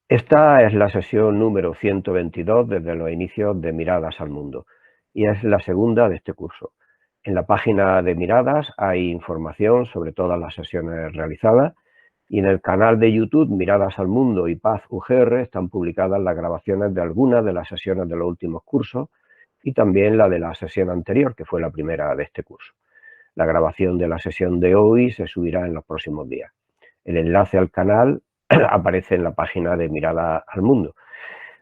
Esta es la sesión número 122 desde los inicios de Miradas al Mundo y es la segunda de este curso. En la página de Miradas hay información sobre todas las sesiones realizadas y en el canal de YouTube Miradas al Mundo y Paz UGR están publicadas las grabaciones de algunas de las sesiones de los últimos cursos y también la de la sesión anterior, que fue la primera de este curso. La grabación de la sesión de hoy se subirá en los próximos días. El enlace al canal aparece en la página de Mirada al Mundo.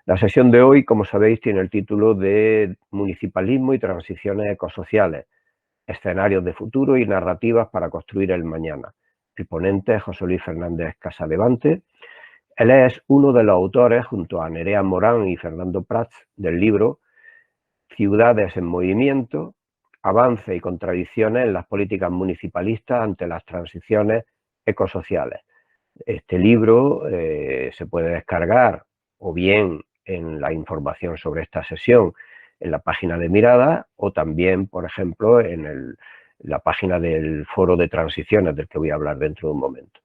La sesión de hoy, como sabéis, tiene el título de Municipalismo y transiciones ecosociales, escenarios de futuro y narrativas para construir el mañana. El ponente es José Luis Fernández Casadevante. Él es uno de los autores, junto a Nerea Morán y Fernando Prats, del libro Ciudades en movimiento, avance y contradicciones en las políticas municipalistas ante las transiciones ecosociales. Este libro se puede descargar o bien en la información sobre esta sesión en la página de Mirada o también, por ejemplo, en la página del Foro de Transiciones, del que voy a hablar dentro de un momento.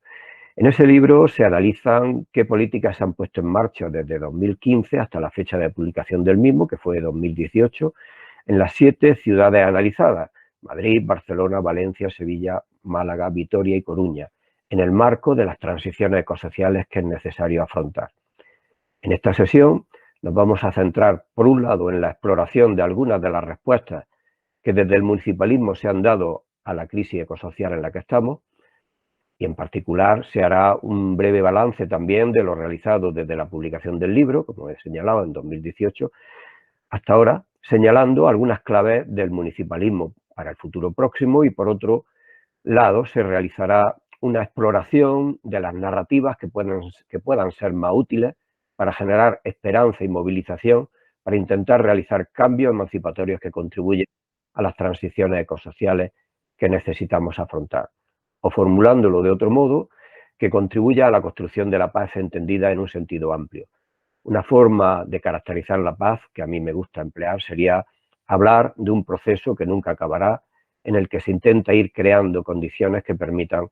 En ese libro se analizan qué políticas se han puesto en marcha desde 2015 hasta la fecha de publicación del mismo, que fue 2018, en las 7 ciudades analizadas: Madrid, Barcelona, Valencia, Sevilla, Málaga, Vitoria y Coruña, en el marco de las transiciones ecosociales que es necesario afrontar. En esta sesión nos vamos a centrar, por un lado, en la exploración de algunas de las respuestas que desde el municipalismo se han dado a la crisis ecosocial en la que estamos, y en particular se hará un breve balance también de lo realizado desde la publicación del libro, como he señalado, en 2018, hasta ahora, señalando algunas claves del municipalismo para el futuro próximo, y por otro lado se realizará una exploración de las narrativas que puedan ser más útiles para generar esperanza y movilización para intentar realizar cambios emancipatorios que contribuyen a las transiciones ecosociales que necesitamos afrontar. O formulándolo de otro modo, que contribuya a la construcción de la paz entendida en un sentido amplio. Una forma de caracterizar la paz que a mí me gusta emplear sería hablar de un proceso que nunca acabará, en el que se intenta ir creando condiciones que permitan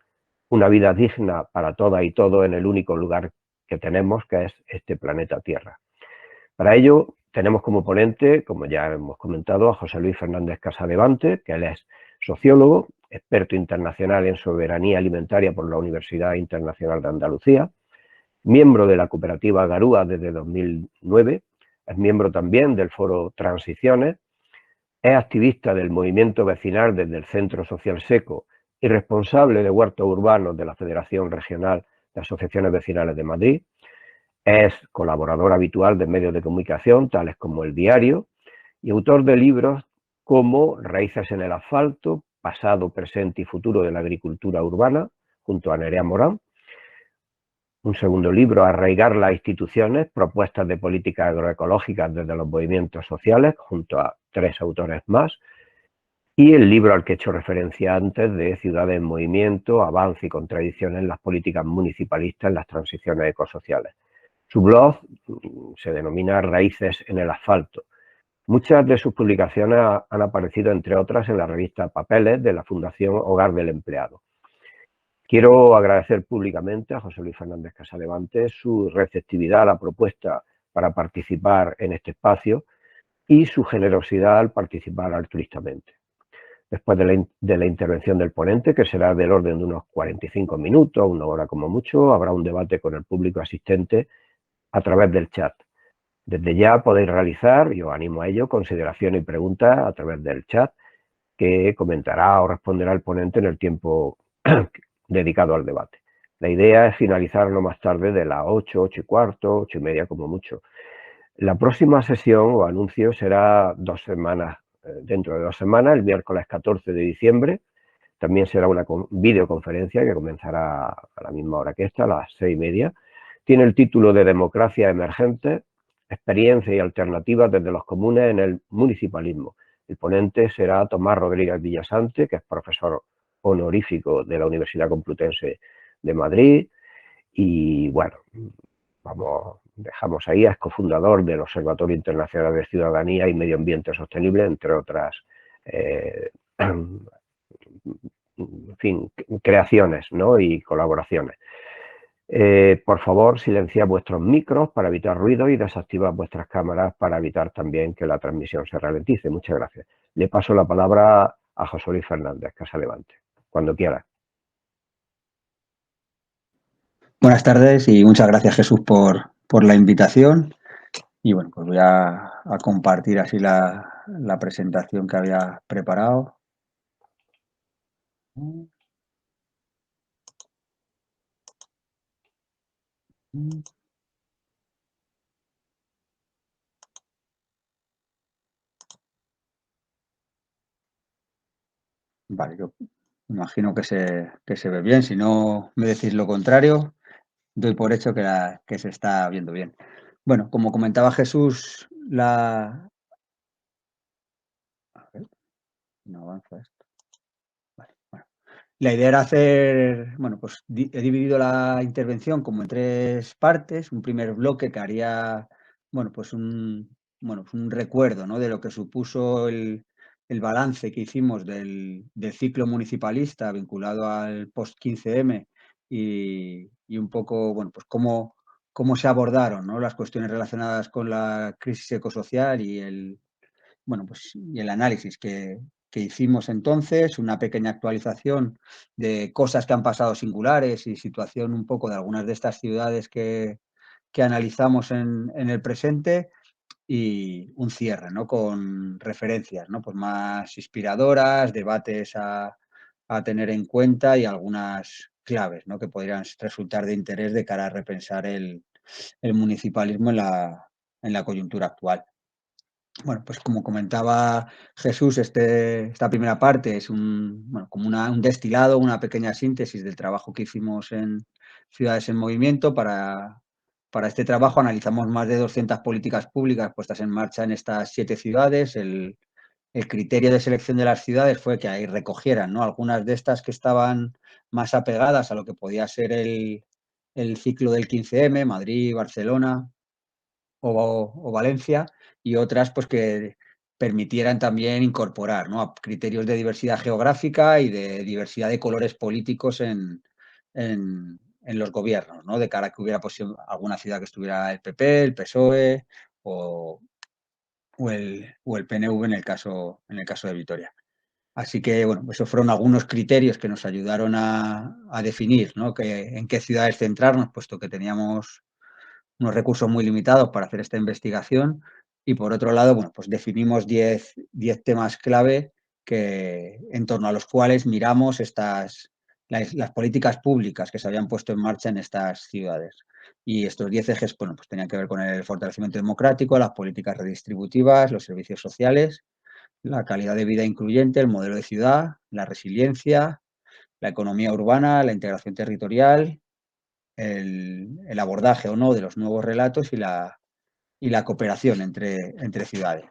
una vida digna para todas y todos en el único lugar que tenemos, que es este planeta Tierra. Para ello tenemos como ponente, como ya hemos comentado, a José Luis Fernández Casadevante, que él es sociólogo, experto internacional en soberanía alimentaria por la Universidad Internacional de Andalucía, miembro de la cooperativa Garúa desde 2009, es miembro también del Foro Transiciones, es activista del movimiento vecinal desde el Centro Social Seco y responsable de huertos urbanos de la Federación Regional de Asociaciones Vecinales de Madrid. Es colaborador habitual de medios de comunicación, tales como El Diario, y autor de libros como Raíces en el asfalto, Pasado, presente y futuro de la agricultura urbana, junto a Nerea Morán. Un segundo libro, Arraigar las instituciones, propuestas de políticas agroecológicas desde los movimientos sociales, junto a 3 autores más. Y el libro al que he hecho referencia antes, de Ciudades en movimiento, avance y contradicciones en las políticas municipalistas en las transiciones ecosociales. Su blog se denomina Raíces en el asfalto. Muchas de sus publicaciones han aparecido, entre otras, en la revista Papeles de la Fundación Hogar del Empleado. Quiero agradecer públicamente a José Luis Fernández Casadevante su receptividad a la propuesta para participar en este espacio y su generosidad al participar altruistamente. Después de la intervención del ponente, que será del orden de unos 45 minutos, 1 hora como mucho, habrá un debate con el público asistente a través del chat. Desde ya podéis realizar, y os animo a ello, consideraciones y preguntas a través del chat, que comentará o responderá el ponente en el tiempo dedicado al debate. La idea es finalizar no más tarde de las 8, 8 y cuarto, 8 y media como mucho. La próxima sesión o anuncio será dentro de 2 semanas, el miércoles 14 de diciembre. También será una videoconferencia que comenzará a la misma hora que esta, a las 6:30. Tiene el título de Democracia Emergente, experiencia y alternativas desde los comunes en el municipalismo. El ponente será Tomás Rodríguez Villasante, que es profesor honorífico de la Universidad Complutense de Madrid. Y bueno, dejamos ahí, es cofundador del Observatorio Internacional de Ciudadanía y Medio Ambiente Sostenible, entre otras en fin, creaciones, ¿no?, y colaboraciones. Por favor, silenciad vuestros micros para evitar ruido y desactivad vuestras cámaras para evitar también que la transmisión se ralentice. Muchas gracias. Le paso la palabra a José Luis Fernández, Casa Levante, cuando quiera. Buenas tardes y muchas gracias, Jesús, por la invitación. Y bueno, pues voy a compartir así la presentación que había preparado. Vale, yo imagino que se ve bien. Si no me decís lo contrario, doy por hecho que se está viendo bien. Bueno, como comentaba Jesús, a ver, no avanza esto. Vale, bueno. La idea era hacer, bueno, pues he dividido la intervención como en tres partes. Un primer bloque que haría, bueno, pues un recuerdo, ¿no?, de lo que supuso el balance que hicimos del ciclo municipalista vinculado al post-15M y un poco, bueno, pues cómo se abordaron, ¿no?, las cuestiones relacionadas con la crisis ecosocial y el análisis que hicimos entonces, una pequeña actualización de cosas que han pasado singulares y situación un poco de algunas de estas ciudades que analizamos en el presente, y un cierre, ¿no?, con referencias, ¿no?, pues más inspiradoras, debates a tener en cuenta y algunas claves, ¿no?, que podrían resultar de interés de cara a repensar el municipalismo en la coyuntura actual. Bueno, pues como comentaba Jesús, esta primera parte es como un destilado, una pequeña síntesis del trabajo que hicimos en Ciudades en Movimiento. Para este trabajo analizamos más de 200 políticas públicas puestas en marcha en estas 7 ciudades. El criterio de selección de las ciudades fue que ahí recogieran, ¿no?, algunas de estas que estaban más apegadas a lo que podía ser el ciclo del 15M, Madrid, Barcelona o Valencia, y otras pues que permitieran también incorporar, ¿no?, a criterios de diversidad geográfica y de diversidad de colores políticos en los gobiernos, ¿no?, de cara a que hubiera pues, alguna ciudad que estuviera el PP, el PSOE o el PNV en el caso de Vitoria. Así que, bueno, esos fueron algunos criterios que nos ayudaron a definir, ¿no?, en qué ciudades centrarnos, puesto que teníamos unos recursos muy limitados para hacer esta investigación. Y por otro lado, bueno, pues definimos 10 temas clave en torno a los cuales miramos las políticas públicas que se habían puesto en marcha en estas ciudades. Y estos 10 ejes, bueno, pues tenían que ver con el fortalecimiento democrático, las políticas redistributivas, los servicios sociales, la calidad de vida incluyente, el modelo de ciudad, la resiliencia, la economía urbana, la integración territorial, el abordaje o no de los nuevos relatos y la cooperación entre ciudades.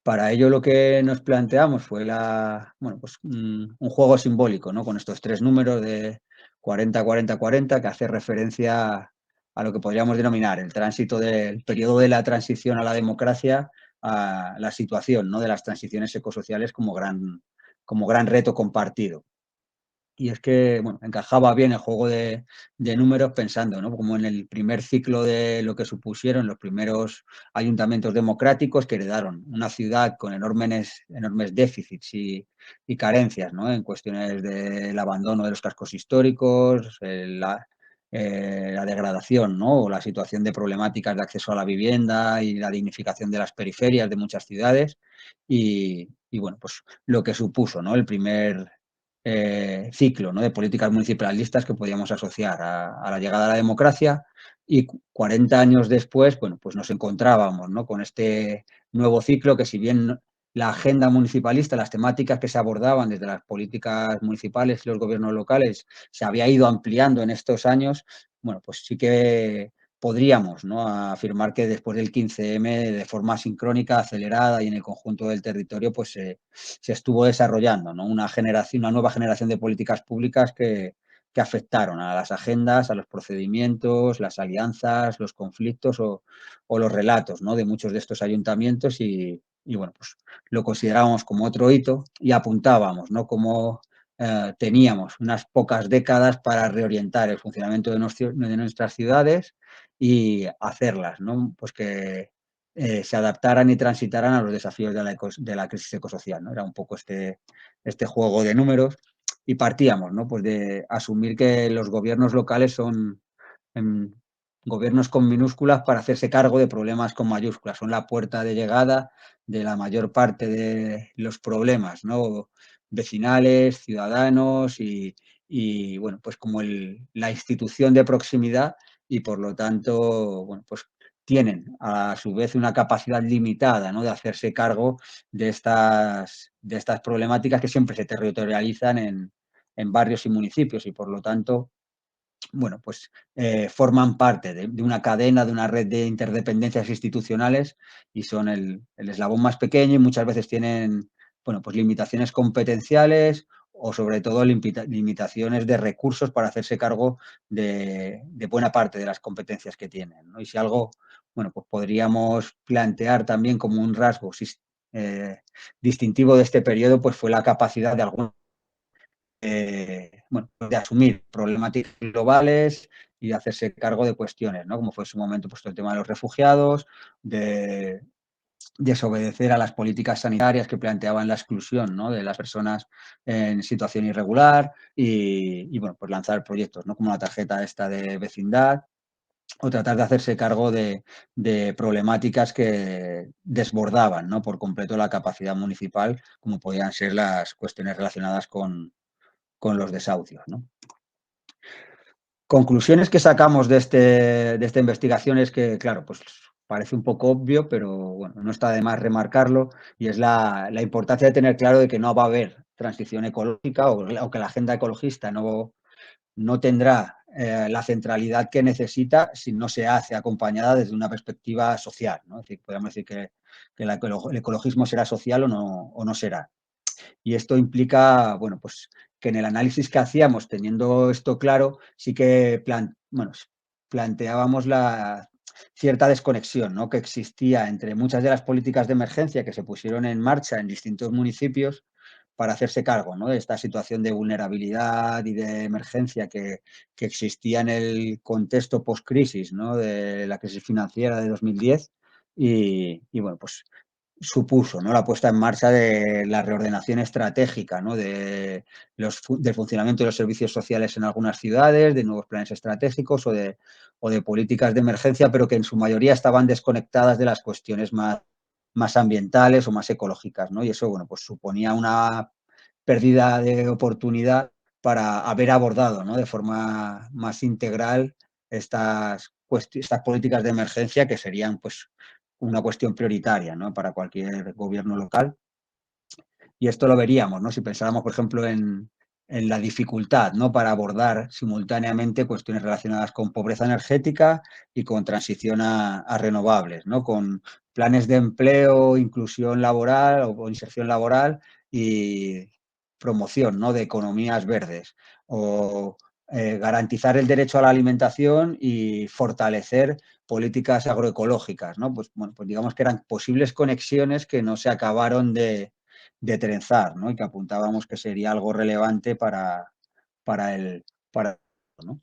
Para ello lo que nos planteamos fue un juego simbólico, ¿no?, con estos 3 números de 40-40-40, que hace referencia a lo que podríamos denominar el tránsito del periodo de la transición a la democracia, a la situación, ¿no?, de las transiciones ecosociales como gran reto compartido. Y es que, bueno, encajaba bien el juego de números pensando, ¿no?, como en el primer ciclo de lo que supusieron los primeros ayuntamientos democráticos que heredaron una ciudad con enormes déficits y carencias, ¿no?, en cuestiones del abandono de los cascos históricos, la degradación, ¿no?, o la situación de problemáticas de acceso a la vivienda y la dignificación de las periferias de muchas ciudades. Y bueno, pues lo que supuso, ¿no?, el primer ciclo, ¿no?, de políticas municipalistas que podíamos asociar a la llegada a la democracia. Y 40 años después, bueno, pues nos encontrábamos, ¿no?, con este nuevo ciclo que, si bien la agenda municipalista, las temáticas que se abordaban desde las políticas municipales y los gobiernos locales se había ido ampliando en estos años, bueno, pues sí que podríamos, ¿no?, afirmar que después del 15M, de forma sincrónica, acelerada y en el conjunto del territorio, pues se estuvo desarrollando, ¿no?, una nueva generación de políticas públicas que afectaron a las agendas, a los procedimientos, las alianzas, los conflictos o los relatos, ¿no?, de muchos de estos ayuntamientos. Y bueno, pues lo considerábamos como otro hito y apuntábamos, ¿no?, cómo teníamos unas pocas décadas para reorientar el funcionamiento de nuestras ciudades y hacerlas, ¿no? Pues que se adaptaran y transitaran a los desafíos de la crisis ecosocial, ¿no? Era un poco este juego de números y partíamos, ¿no? Pues de asumir que los gobiernos locales son gobiernos con minúsculas para hacerse cargo de problemas con mayúsculas. Son la puerta de llegada de la mayor parte de los problemas, ¿no? Vecinales, ciudadanos y bueno, pues como la institución de proximidad y por lo tanto, bueno, pues tienen a su vez una capacidad limitada, ¿no? De hacerse cargo de estas problemáticas que siempre se territorializan en barrios y municipios y por lo tanto bueno, pues forman parte de una cadena, de una red de interdependencias institucionales y son el eslabón más pequeño y muchas veces tienen, bueno, pues limitaciones competenciales o sobre todo limitaciones de recursos para hacerse cargo de buena parte de las competencias que tienen, ¿no? Y si algo, bueno, pues podríamos plantear también como un rasgo distintivo de este periodo, pues fue la capacidad de algunos bueno, de asumir problemáticas globales y de hacerse cargo de cuestiones, ¿no? Como fue en su momento pues, el tema de los refugiados, de desobedecer a las políticas sanitarias que planteaban la exclusión, ¿no? De las personas en situación irregular y, bueno, pues lanzar proyectos, ¿no? Como la tarjeta esta de vecindad o tratar de hacerse cargo de problemáticas que desbordaban, ¿no? Por completo la capacidad municipal, como podían ser las cuestiones relacionadas con los desahucios, ¿no? Conclusiones que sacamos de esta investigación es que, claro, pues parece un poco obvio, pero bueno, no está de más remarcarlo, y es la importancia de tener claro de que no va a haber transición ecológica o que la agenda ecologista no tendrá la centralidad que necesita si no se hace acompañada desde una perspectiva social, ¿no? Es decir, podemos decir que el ecologismo será social o no será. Y esto implica, bueno, pues que en el análisis que hacíamos, teniendo esto claro, sí que planteábamos la cierta desconexión, ¿no? Que existía entre muchas de las políticas de emergencia que se pusieron en marcha en distintos municipios para hacerse cargo, ¿no? De esta situación de vulnerabilidad y de emergencia que existía en el contexto post-crisis, ¿no? De la crisis financiera de 2010 y bueno, pues supuso, ¿no? La puesta en marcha de la reordenación estratégica, ¿no? Del funcionamiento de los servicios sociales en algunas ciudades, de nuevos planes estratégicos o de políticas de emergencia, pero que en su mayoría estaban desconectadas de las cuestiones más ambientales o más ecológicas, ¿no? Y eso, bueno, pues suponía una pérdida de oportunidad para haber abordado, ¿no? De forma más integral estas políticas de emergencia que serían, pues, una cuestión prioritaria, ¿no? Para cualquier gobierno local. Y esto lo veríamos, ¿no? Si pensáramos, por ejemplo, en la dificultad, ¿no? Para abordar simultáneamente cuestiones relacionadas con pobreza energética y con transición a renovables, ¿no? Con planes de empleo, inclusión laboral o inserción laboral y promoción, ¿no? De economías verdes o garantizar el derecho a la alimentación y fortalecer políticas agroecológicas, ¿no? Pues, bueno, pues digamos que eran posibles conexiones que no se acabaron de trenzar, ¿no? Y que apuntábamos que sería algo relevante para el, ¿no?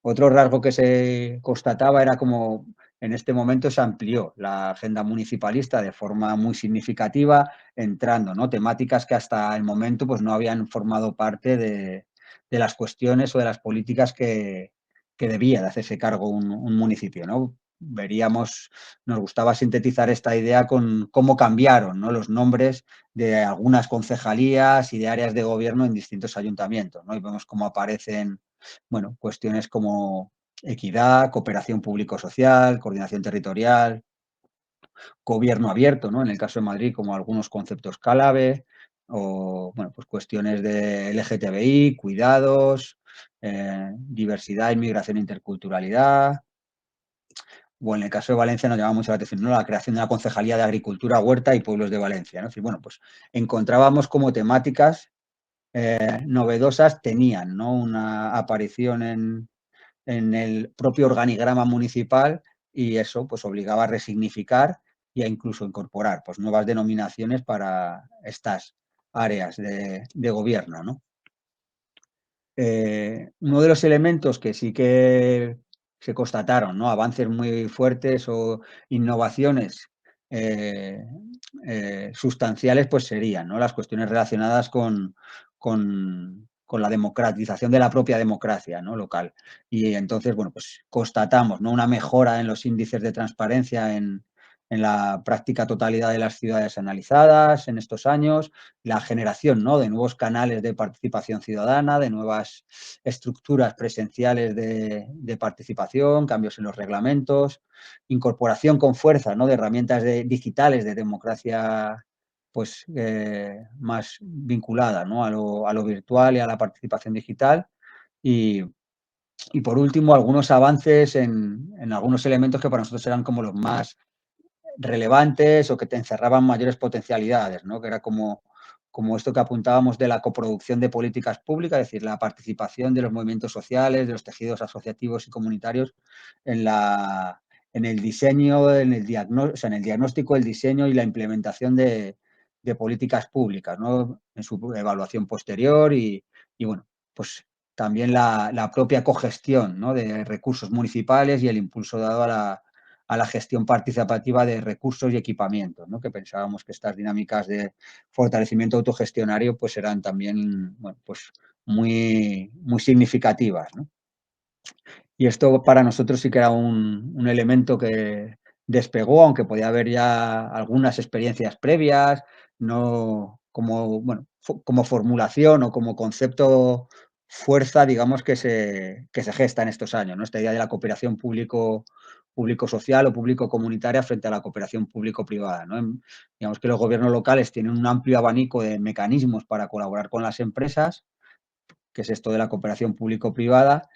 Otro rasgo que se constataba era como en este momento se amplió la agenda municipalista de forma muy significativa, entrando, ¿no? Temáticas que hasta el momento pues, no habían formado parte de las cuestiones o de las políticas que debía de hacerse cargo un municipio, ¿no? Veríamos, nos gustaba sintetizar esta idea con cómo cambiaron, ¿no? Los nombres de algunas concejalías y de áreas de gobierno en distintos ayuntamientos, ¿no? Y vemos cómo aparecen, bueno, cuestiones como equidad, cooperación público-social, coordinación territorial, gobierno abierto, ¿no? En el caso de Madrid, como algunos conceptos clave, o, bueno, pues cuestiones de LGTBI, cuidados, diversidad, inmigración e interculturalidad, o en el caso de Valencia nos llama mucho la atención, ¿no? La creación de la Concejalía de Agricultura, Huerta y Pueblos de Valencia, ¿no? Es decir, bueno, pues encontrábamos como temáticas novedosas tenían, ¿no? Una aparición en el propio organigrama municipal y eso pues obligaba a resignificar e incluso incorporar pues, nuevas denominaciones para estas áreas de gobierno, ¿no? Uno de los elementos que sí que se constataron, ¿no? Avances muy fuertes o innovaciones sustanciales, pues serían, ¿no? Las cuestiones relacionadas con la democratización de la propia democracia, ¿no? Local. Y entonces, bueno, pues constatamos, ¿no? Una mejora en los índices de transparencia en la práctica totalidad de las ciudades analizadas en estos años, la generación, ¿no? De nuevos canales de participación ciudadana, de nuevas estructuras presenciales de participación, cambios en los reglamentos, incorporación con fuerza, ¿no? De herramientas digitales de democracia, pues más vinculada, ¿no? A lo virtual y a la participación digital. Y, y por último, algunos avances en algunos elementos que para nosotros eran como los más relevantes o que te encerraban mayores potencialidades, ¿no? Que era como esto que apuntábamos de la coproducción de políticas públicas, es decir, la participación de los movimientos sociales, de los tejidos asociativos y comunitarios en, en el diseño, o sea, en el diagnóstico, el diseño y la implementación de políticas públicas, ¿no? En su evaluación posterior y bueno, pues también la propia cogestión, ¿no? De recursos municipales y el impulso dado a la gestión participativa de recursos y equipamientos, ¿no? Que pensábamos que estas dinámicas de fortalecimiento autogestionario pues eran también, bueno, pues muy significativas, ¿no? Y esto para nosotros sí que era un elemento que despegó, aunque podía haber ya algunas experiencias previas, no como, bueno, como formulación o como concepto fuerza, digamos, que se gesta en estos años, ¿no? Esta idea de la cooperación público-social o público-comunitaria frente a la cooperación público-privada, ¿no? Digamos que los gobiernos locales tienen un amplio abanico de mecanismos para colaborar con las empresas, que es esto de la cooperación público-privada,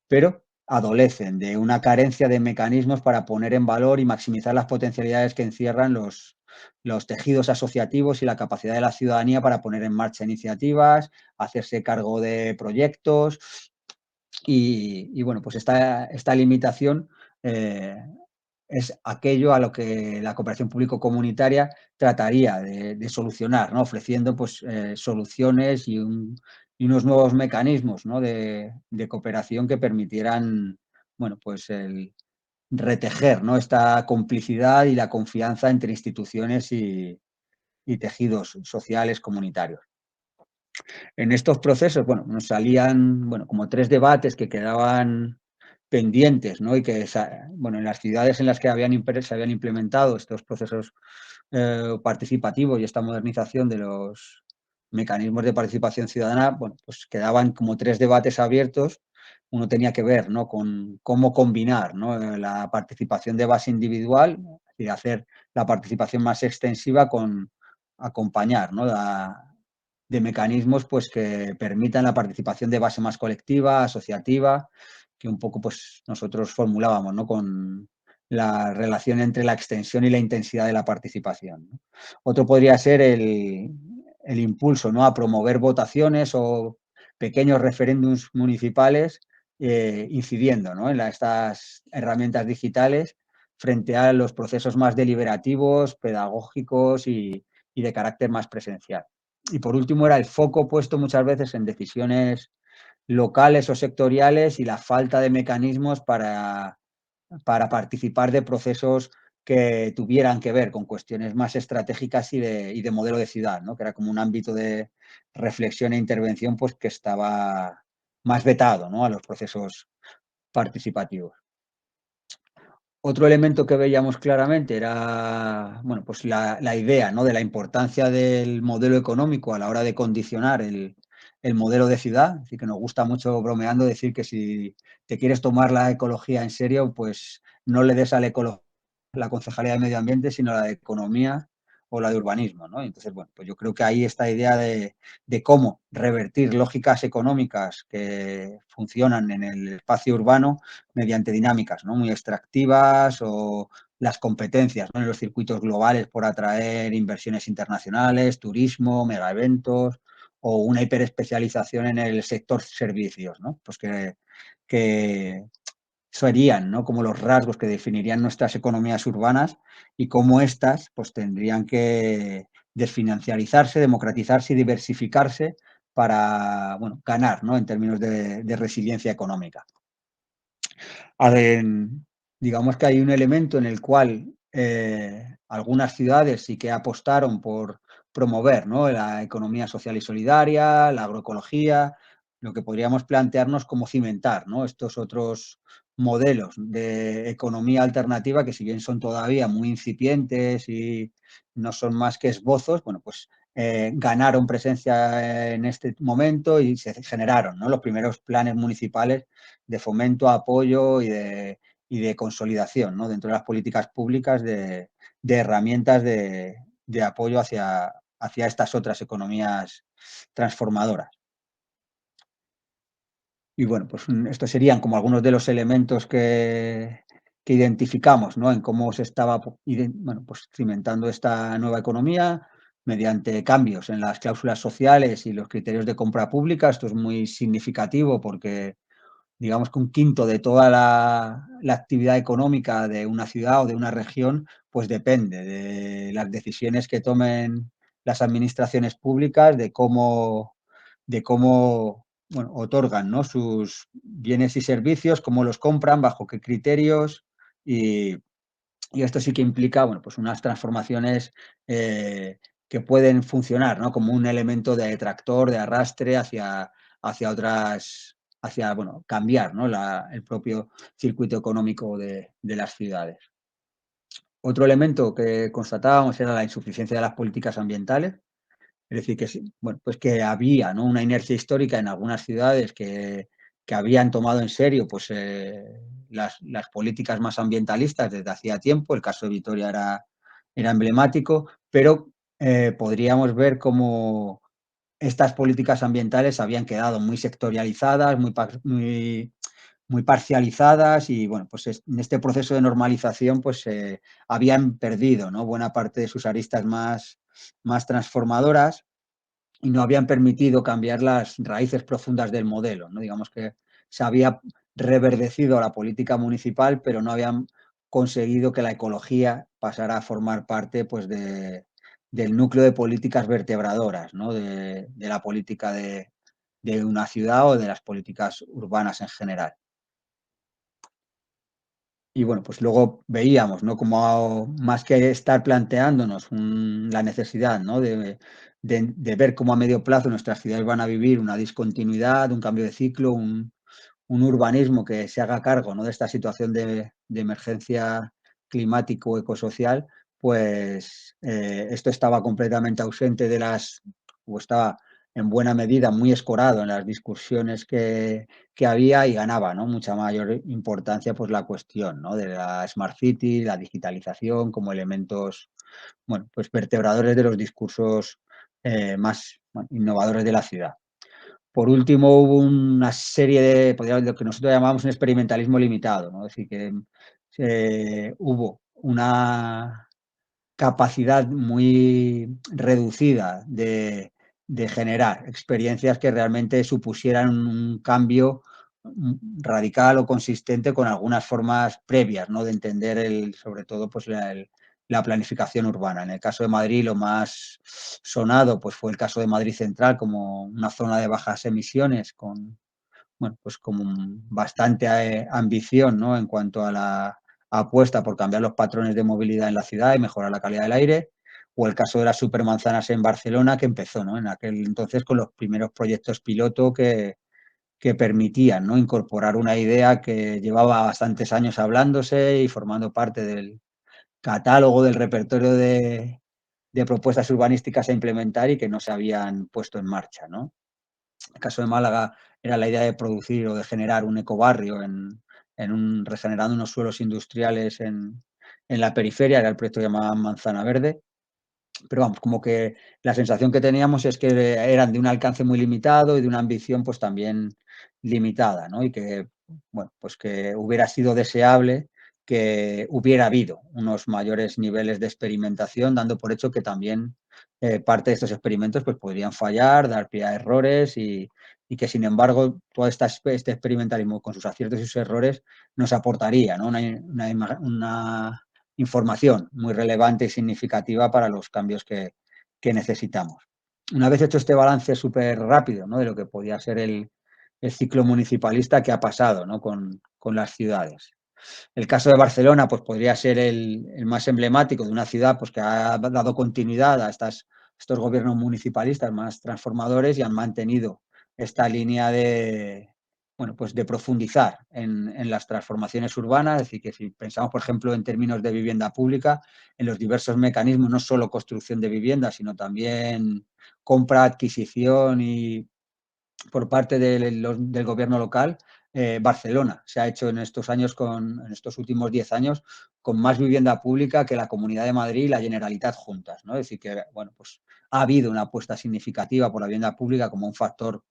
pero adolecen de una carencia de mecanismos para poner en valor y maximizar las potencialidades que encierran los tejidos asociativos y la capacidad de la ciudadanía para poner en marcha iniciativas, hacerse cargo de proyectos y bueno, pues esta limitación es aquello a lo que la cooperación público-comunitaria trataría de solucionar, ¿no? Ofreciendo pues, soluciones y unos nuevos mecanismos, ¿no? de cooperación que permitieran bueno, pues el retejer, ¿no? Esta complicidad y la confianza entre instituciones y tejidos sociales comunitarios. En estos procesos, bueno, nos salían, bueno, como 3 debates que quedaban pendientes, ¿no? Y que, bueno, en las ciudades en las que se habían implementado estos procesos participativos y esta modernización de los mecanismos de participación ciudadana, bueno, pues quedaban como 3 debates abiertos. Uno tenía que ver, ¿no? Con cómo combinar, ¿no? La participación de base individual, es decir, hacer la participación más extensiva con acompañar, ¿no? De mecanismos pues, que permitan la participación de base más colectiva, asociativa, que un poco pues, nosotros formulábamos, ¿no? Con la relación entre la extensión y la intensidad de la participación, ¿no? Otro podría ser el impulso, ¿no? A promover votaciones o pequeños referéndums municipales incidiendo, ¿no? En estas herramientas digitales frente a los procesos más deliberativos, pedagógicos y de carácter más presencial. Y por último era el foco puesto muchas veces en decisiones locales o sectoriales y la falta de mecanismos para participar de procesos que tuvieran que ver con cuestiones más estratégicas y de modelo de ciudad, ¿no? Que era como un ámbito de reflexión e intervención pues, que estaba más vetado, ¿no? A los procesos participativos. Otro elemento que veíamos claramente era, bueno, pues la idea, ¿no? De la importancia del modelo económico a la hora de condicionar el modelo de ciudad. Así que nos gusta mucho bromeando decir que si te quieres tomar la ecología en serio, pues no le des a la Concejalía de Medio Ambiente, sino a la de Economía o la de Urbanismo, ¿no? Entonces, bueno, pues yo creo que ahí esta idea de cómo revertir lógicas económicas que funcionan en el espacio urbano mediante dinámicas, ¿no? Muy extractivas o las competencias, ¿no? En los circuitos globales por atraer inversiones internacionales, turismo, megaeventos o una hiperespecialización en el sector servicios, ¿no? Pues que serían, ¿no? Como los rasgos que definirían nuestras economías urbanas y cómo éstas pues, tendrían que desfinanciarizarse, democratizarse y diversificarse para bueno, ganar, ¿no?, en términos de resiliencia económica. Digamos que hay un elemento en el cual algunas ciudades sí que apostaron por promover, ¿no?, la economía social y solidaria, la agroecología, lo que podríamos plantearnos como cimentar, ¿no?, estos otros modelos de economía alternativa que, si bien son todavía muy incipientes y no son más que esbozos, bueno, pues ganaron presencia en este momento y se generaron, ¿no?, los primeros planes municipales de fomento, apoyo y de consolidación, ¿no?, dentro de las políticas públicas de herramientas de apoyo hacia estas otras economías transformadoras. Y bueno, pues estos serían como algunos de los elementos que identificamos, ¿no?, en cómo se estaba bueno, pues cimentando esta nueva economía mediante cambios en las cláusulas sociales y los criterios de compra pública. Esto es muy significativo porque digamos que un quinto de toda la actividad económica de una ciudad o de una región, pues depende de las decisiones que tomen las administraciones públicas, de cómo bueno, otorgan, ¿no?, sus bienes y servicios, cómo los compran, bajo qué criterios, y, y esto sí que implica, bueno, pues unas transformaciones que pueden funcionar, ¿no?, como un elemento de tractor, de arrastre hacia otras, hacia, bueno, cambiar, ¿no?, el propio circuito económico de las ciudades. Otro elemento que constatábamos era la insuficiencia de las políticas ambientales. Es decir, que sí, bueno, pues que había, ¿no?, una inercia histórica en algunas ciudades que habían tomado en serio, pues, las políticas más ambientalistas desde hacía tiempo. El caso de Vitoria era emblemático, pero podríamos ver cómo estas políticas ambientales habían quedado muy sectorializadas, muy parcializadas y, bueno, pues en este proceso de normalización, pues habían perdido, ¿no?, buena parte de sus aristas más transformadoras y no habían permitido cambiar las raíces profundas del modelo, ¿no? Digamos que se había reverdecido la política municipal, pero no habían conseguido que la ecología pasara a formar parte, pues, del núcleo de políticas vertebradoras, ¿no?, de la política de una ciudad o de las políticas urbanas en general. Y bueno, pues luego veíamos, ¿no?, como más que estar planteándonos la necesidad, ¿no?, de ver cómo a medio plazo nuestras ciudades van a vivir una discontinuidad, un cambio de ciclo, un urbanismo que se haga cargo, ¿no?, de esta situación de emergencia climático-ecosocial, pues esto estaba completamente ausente o estaba en buena medida muy escorado en las discusiones que había y ganaba, ¿no?, mucha mayor importancia, pues, la cuestión, ¿no?, de la Smart City, la digitalización como elementos, bueno, pues vertebradores de los discursos más, bueno, innovadores de la ciudad. Por último, hubo una serie de, podríamos, lo que nosotros llamamos un experimentalismo limitado, ¿no? Es decir, que hubo una capacidad muy reducida de generar experiencias que realmente supusieran un cambio radical o consistente con algunas formas previas, ¿no?, de entender sobre todo, pues, la planificación urbana. En el caso de Madrid, lo más sonado, pues, fue el caso de Madrid Central como una zona de bajas emisiones con, bueno, pues con bastante ambición, ¿no?, en cuanto a la apuesta por cambiar los patrones de movilidad en la ciudad y mejorar la calidad del aire, o el caso de las supermanzanas en Barcelona, que empezó, ¿no?, en aquel entonces con los primeros proyectos piloto que permitían, ¿no?, incorporar una idea que llevaba bastantes años hablándose y formando parte del catálogo, del repertorio de propuestas urbanísticas a implementar y que no se habían puesto en marcha, ¿no? El caso de Málaga era la idea de producir o de generar un ecobarrio regenerando unos suelos industriales en la periferia, era el proyecto que llamaban Manzana Verde. Pero vamos, como que la sensación que teníamos es que eran de un alcance muy limitado y de una ambición, pues, también limitada, ¿no? Y que, bueno, pues que hubiera sido deseable que hubiera habido unos mayores niveles de experimentación, dando por hecho que también parte de estos experimentos, pues, podrían fallar, dar pie a errores y que, sin embargo, todo este experimentalismo con sus aciertos y sus errores nos aportaría, ¿no?, una información muy relevante y significativa para los cambios que necesitamos. una vez hecho este balance súper rápido, ¿no? De lo que podía ser el ciclo municipalista que ha pasado, ¿no? Con las ciudades. El caso de Barcelona, pues podría ser el más emblemático de una ciudad pues, que ha dado continuidad a estos gobiernos municipalistas más transformadores y han mantenido esta línea de, bueno, pues de profundizar en las transformaciones urbanas. Es decir, que si pensamos, por ejemplo, en términos de vivienda pública, en los diversos mecanismos, no solo construcción de viviendas, sino también compra, adquisición y por parte del gobierno local, Barcelona se ha hecho en estos años, en estos últimos 10 años, con más vivienda pública que la Comunidad de Madrid y la Generalitat juntas, ¿no? Es decir, que bueno, pues ha habido una apuesta significativa por la vivienda pública como un factor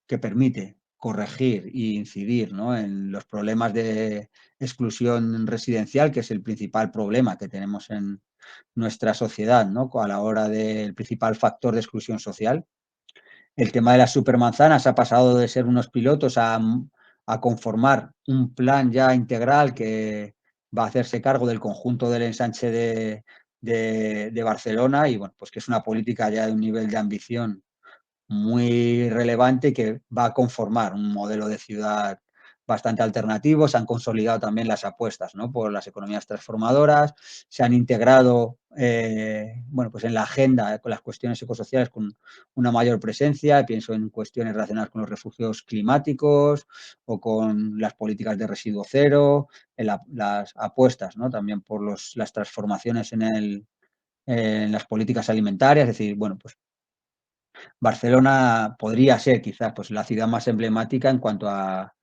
que permite corregir e incidir, ¿no? En los problemas de exclusión residencial, que es el principal problema que tenemos en nuestra sociedad, ¿no? A la hora del principal factor de exclusión social. El tema de las supermanzanas ha pasado de ser unos pilotos a conformar un plan ya integral que va a hacerse cargo del conjunto del ensanche de Barcelona y bueno, pues que es una política ya de un nivel de ambición muy relevante que va a conformar un modelo de ciudad bastante alternativo. Se han consolidado también las apuestas, ¿no? Por las economías transformadoras, se han integrado bueno, pues en la agenda con las cuestiones ecosociales con una mayor presencia. Pienso en cuestiones relacionadas con los refugios climáticos o con las políticas de residuo cero, en las apuestas, ¿no? También por las transformaciones en las políticas alimentarias. Es decir, bueno, pues Barcelona podría ser quizás pues, la ciudad más emblemática en cuanto a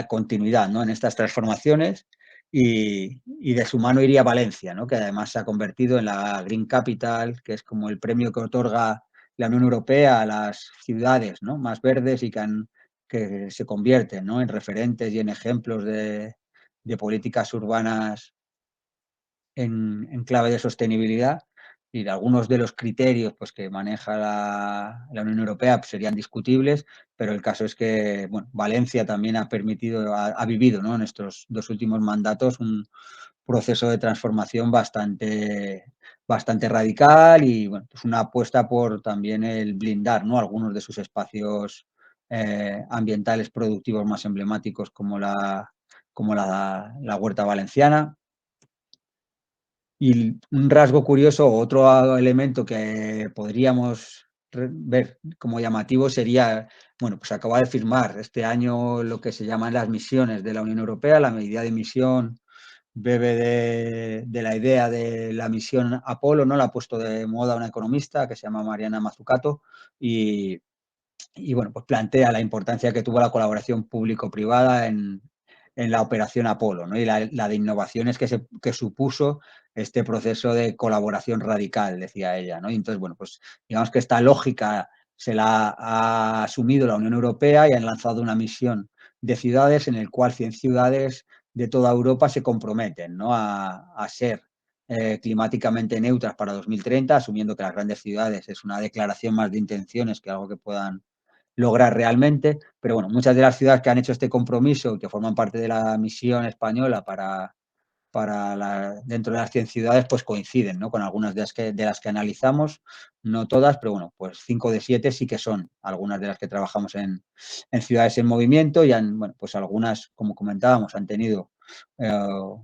continuidad, ¿no? En estas transformaciones y de su mano iría Valencia, ¿no? Que además se ha convertido en la Green Capital, que es como el premio que otorga la Unión Europea a las ciudades, ¿no? Más verdes y que se convierten, ¿no? En referentes y en ejemplos de políticas urbanas en clave de sostenibilidad y de algunos de los criterios pues, que maneja la Unión Europea pues, serían discutibles, pero el caso es que bueno, Valencia también ha vivido, ¿no? En estos 2 últimos mandatos un proceso de transformación bastante radical y bueno, pues una apuesta por también el blindar, ¿no? Algunos de sus espacios ambientales productivos más emblemáticos como la Huerta Valenciana. Y un rasgo curioso, otro elemento que podríamos ver como llamativo sería, bueno, pues acaba de firmar este año lo que se llaman las misiones de la Unión Europea. La medida de misión bebe de la idea de la misión Apolo, ¿no? La ha puesto de moda una economista que se llama Mariana Mazzucato y bueno, pues plantea la importancia que tuvo la colaboración público-privada en la operación Apolo, ¿no? Y la de innovaciones que supuso este proceso de colaboración radical, decía ella, ¿no? Y entonces, bueno, pues digamos que esta lógica se la ha asumido la Unión Europea y han lanzado una misión de ciudades en el cual 100 ciudades de toda Europa se comprometen, ¿no? A ser climáticamente neutras para 2030, asumiendo que las grandes ciudades es una declaración más de intenciones que algo que puedan lograr realmente, pero bueno, muchas de las ciudades que han hecho este compromiso y que forman parte de la misión española dentro de las 100 ciudades, pues coinciden, ¿no? Con algunas de las que analizamos, no todas, pero bueno, pues 5 de 7 sí que son algunas de las que trabajamos en ciudades en movimiento y bueno, pues algunas, como comentábamos, han tenido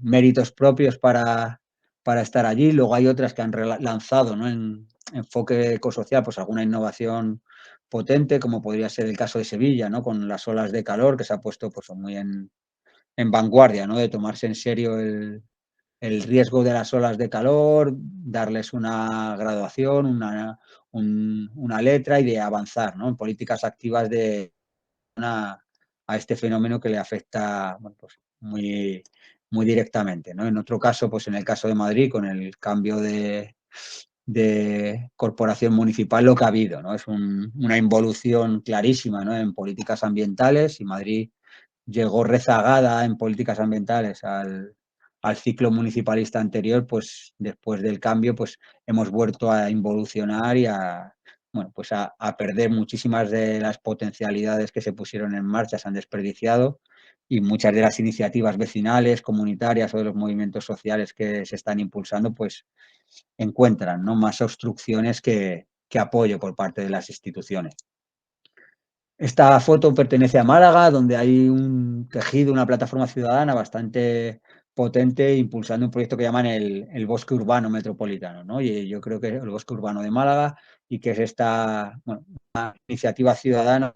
méritos propios para estar allí. Luego hay otras que han lanzado, ¿no? En enfoque ecosocial, pues alguna innovación potente, como podría ser el caso de Sevilla, ¿no? Con las olas de calor, que se ha puesto pues, muy en vanguardia, ¿no? De tomarse en serio el riesgo de las olas de calor, darles una graduación, una letra y de avanzar, ¿no? En políticas activas a este fenómeno que le afecta bueno, pues muy directamente, ¿no? En otro caso, pues en el caso de Madrid, con el cambio de corporación municipal, lo que ha habido, ¿no? Es una involución clarísima, ¿no? En políticas ambientales y Madrid llegó rezagada en políticas ambientales al ciclo municipalista anterior, pues después del cambio, pues hemos vuelto a involucionar y bueno, pues a perder muchísimas de las potencialidades que se pusieron en marcha, se han desperdiciado y muchas de las iniciativas vecinales, comunitarias o de los movimientos sociales que se están impulsando, pues encuentran, ¿no? Más obstrucciones apoyo por parte de las instituciones. Esta foto pertenece a Málaga, donde hay un tejido, una plataforma ciudadana bastante potente, impulsando un proyecto que llaman el Bosque Urbano Metropolitano, ¿no? Y yo creo que el Bosque Urbano de Málaga, y que es esta, bueno, una iniciativa ciudadana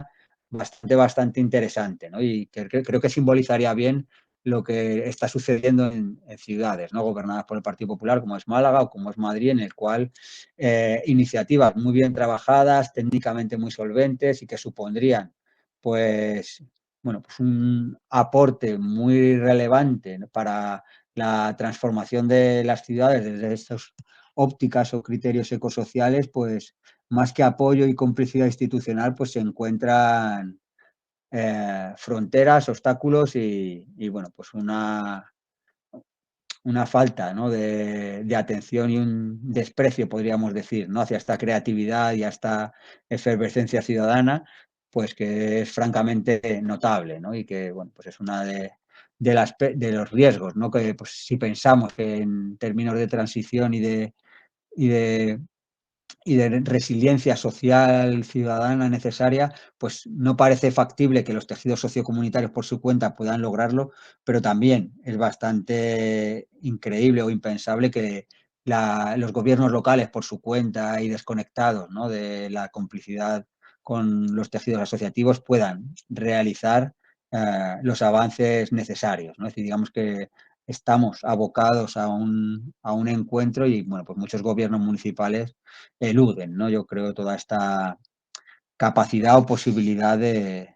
bastante interesante, ¿no? Y que creo que simbolizaría bien lo que está sucediendo en ciudades, ¿no? Gobernadas por el Partido Popular, como es Málaga o como es Madrid, en el cual iniciativas muy bien trabajadas, técnicamente muy solventes y que supondrían, pues, bueno, pues un aporte muy relevante, ¿no?, para la transformación de las ciudades desde estas ópticas o criterios ecosociales, pues más que apoyo y complicidad institucional, pues se encuentran fronteras, obstáculos y, bueno, pues una falta, ¿no?, de atención y un desprecio, podríamos decir, ¿no?, hacia esta creatividad y a esta efervescencia ciudadana, pues que es francamente notable, ¿no? Y que, bueno, pues es una de los riesgos, ¿no?, que, pues, si pensamos en términos de transición y de y de resiliencia social ciudadana necesaria, pues no parece factible que los tejidos sociocomunitarios por su cuenta puedan lograrlo, pero también es bastante increíble o impensable que los gobiernos locales por su cuenta y desconectados, ¿no?, de la complicidad con los tejidos asociativos puedan realizar los avances necesarios, ¿no? Es decir, digamos que estamos abocados a un encuentro y, bueno, pues muchos gobiernos municipales eluden, ¿no? Yo creo toda esta capacidad o posibilidad de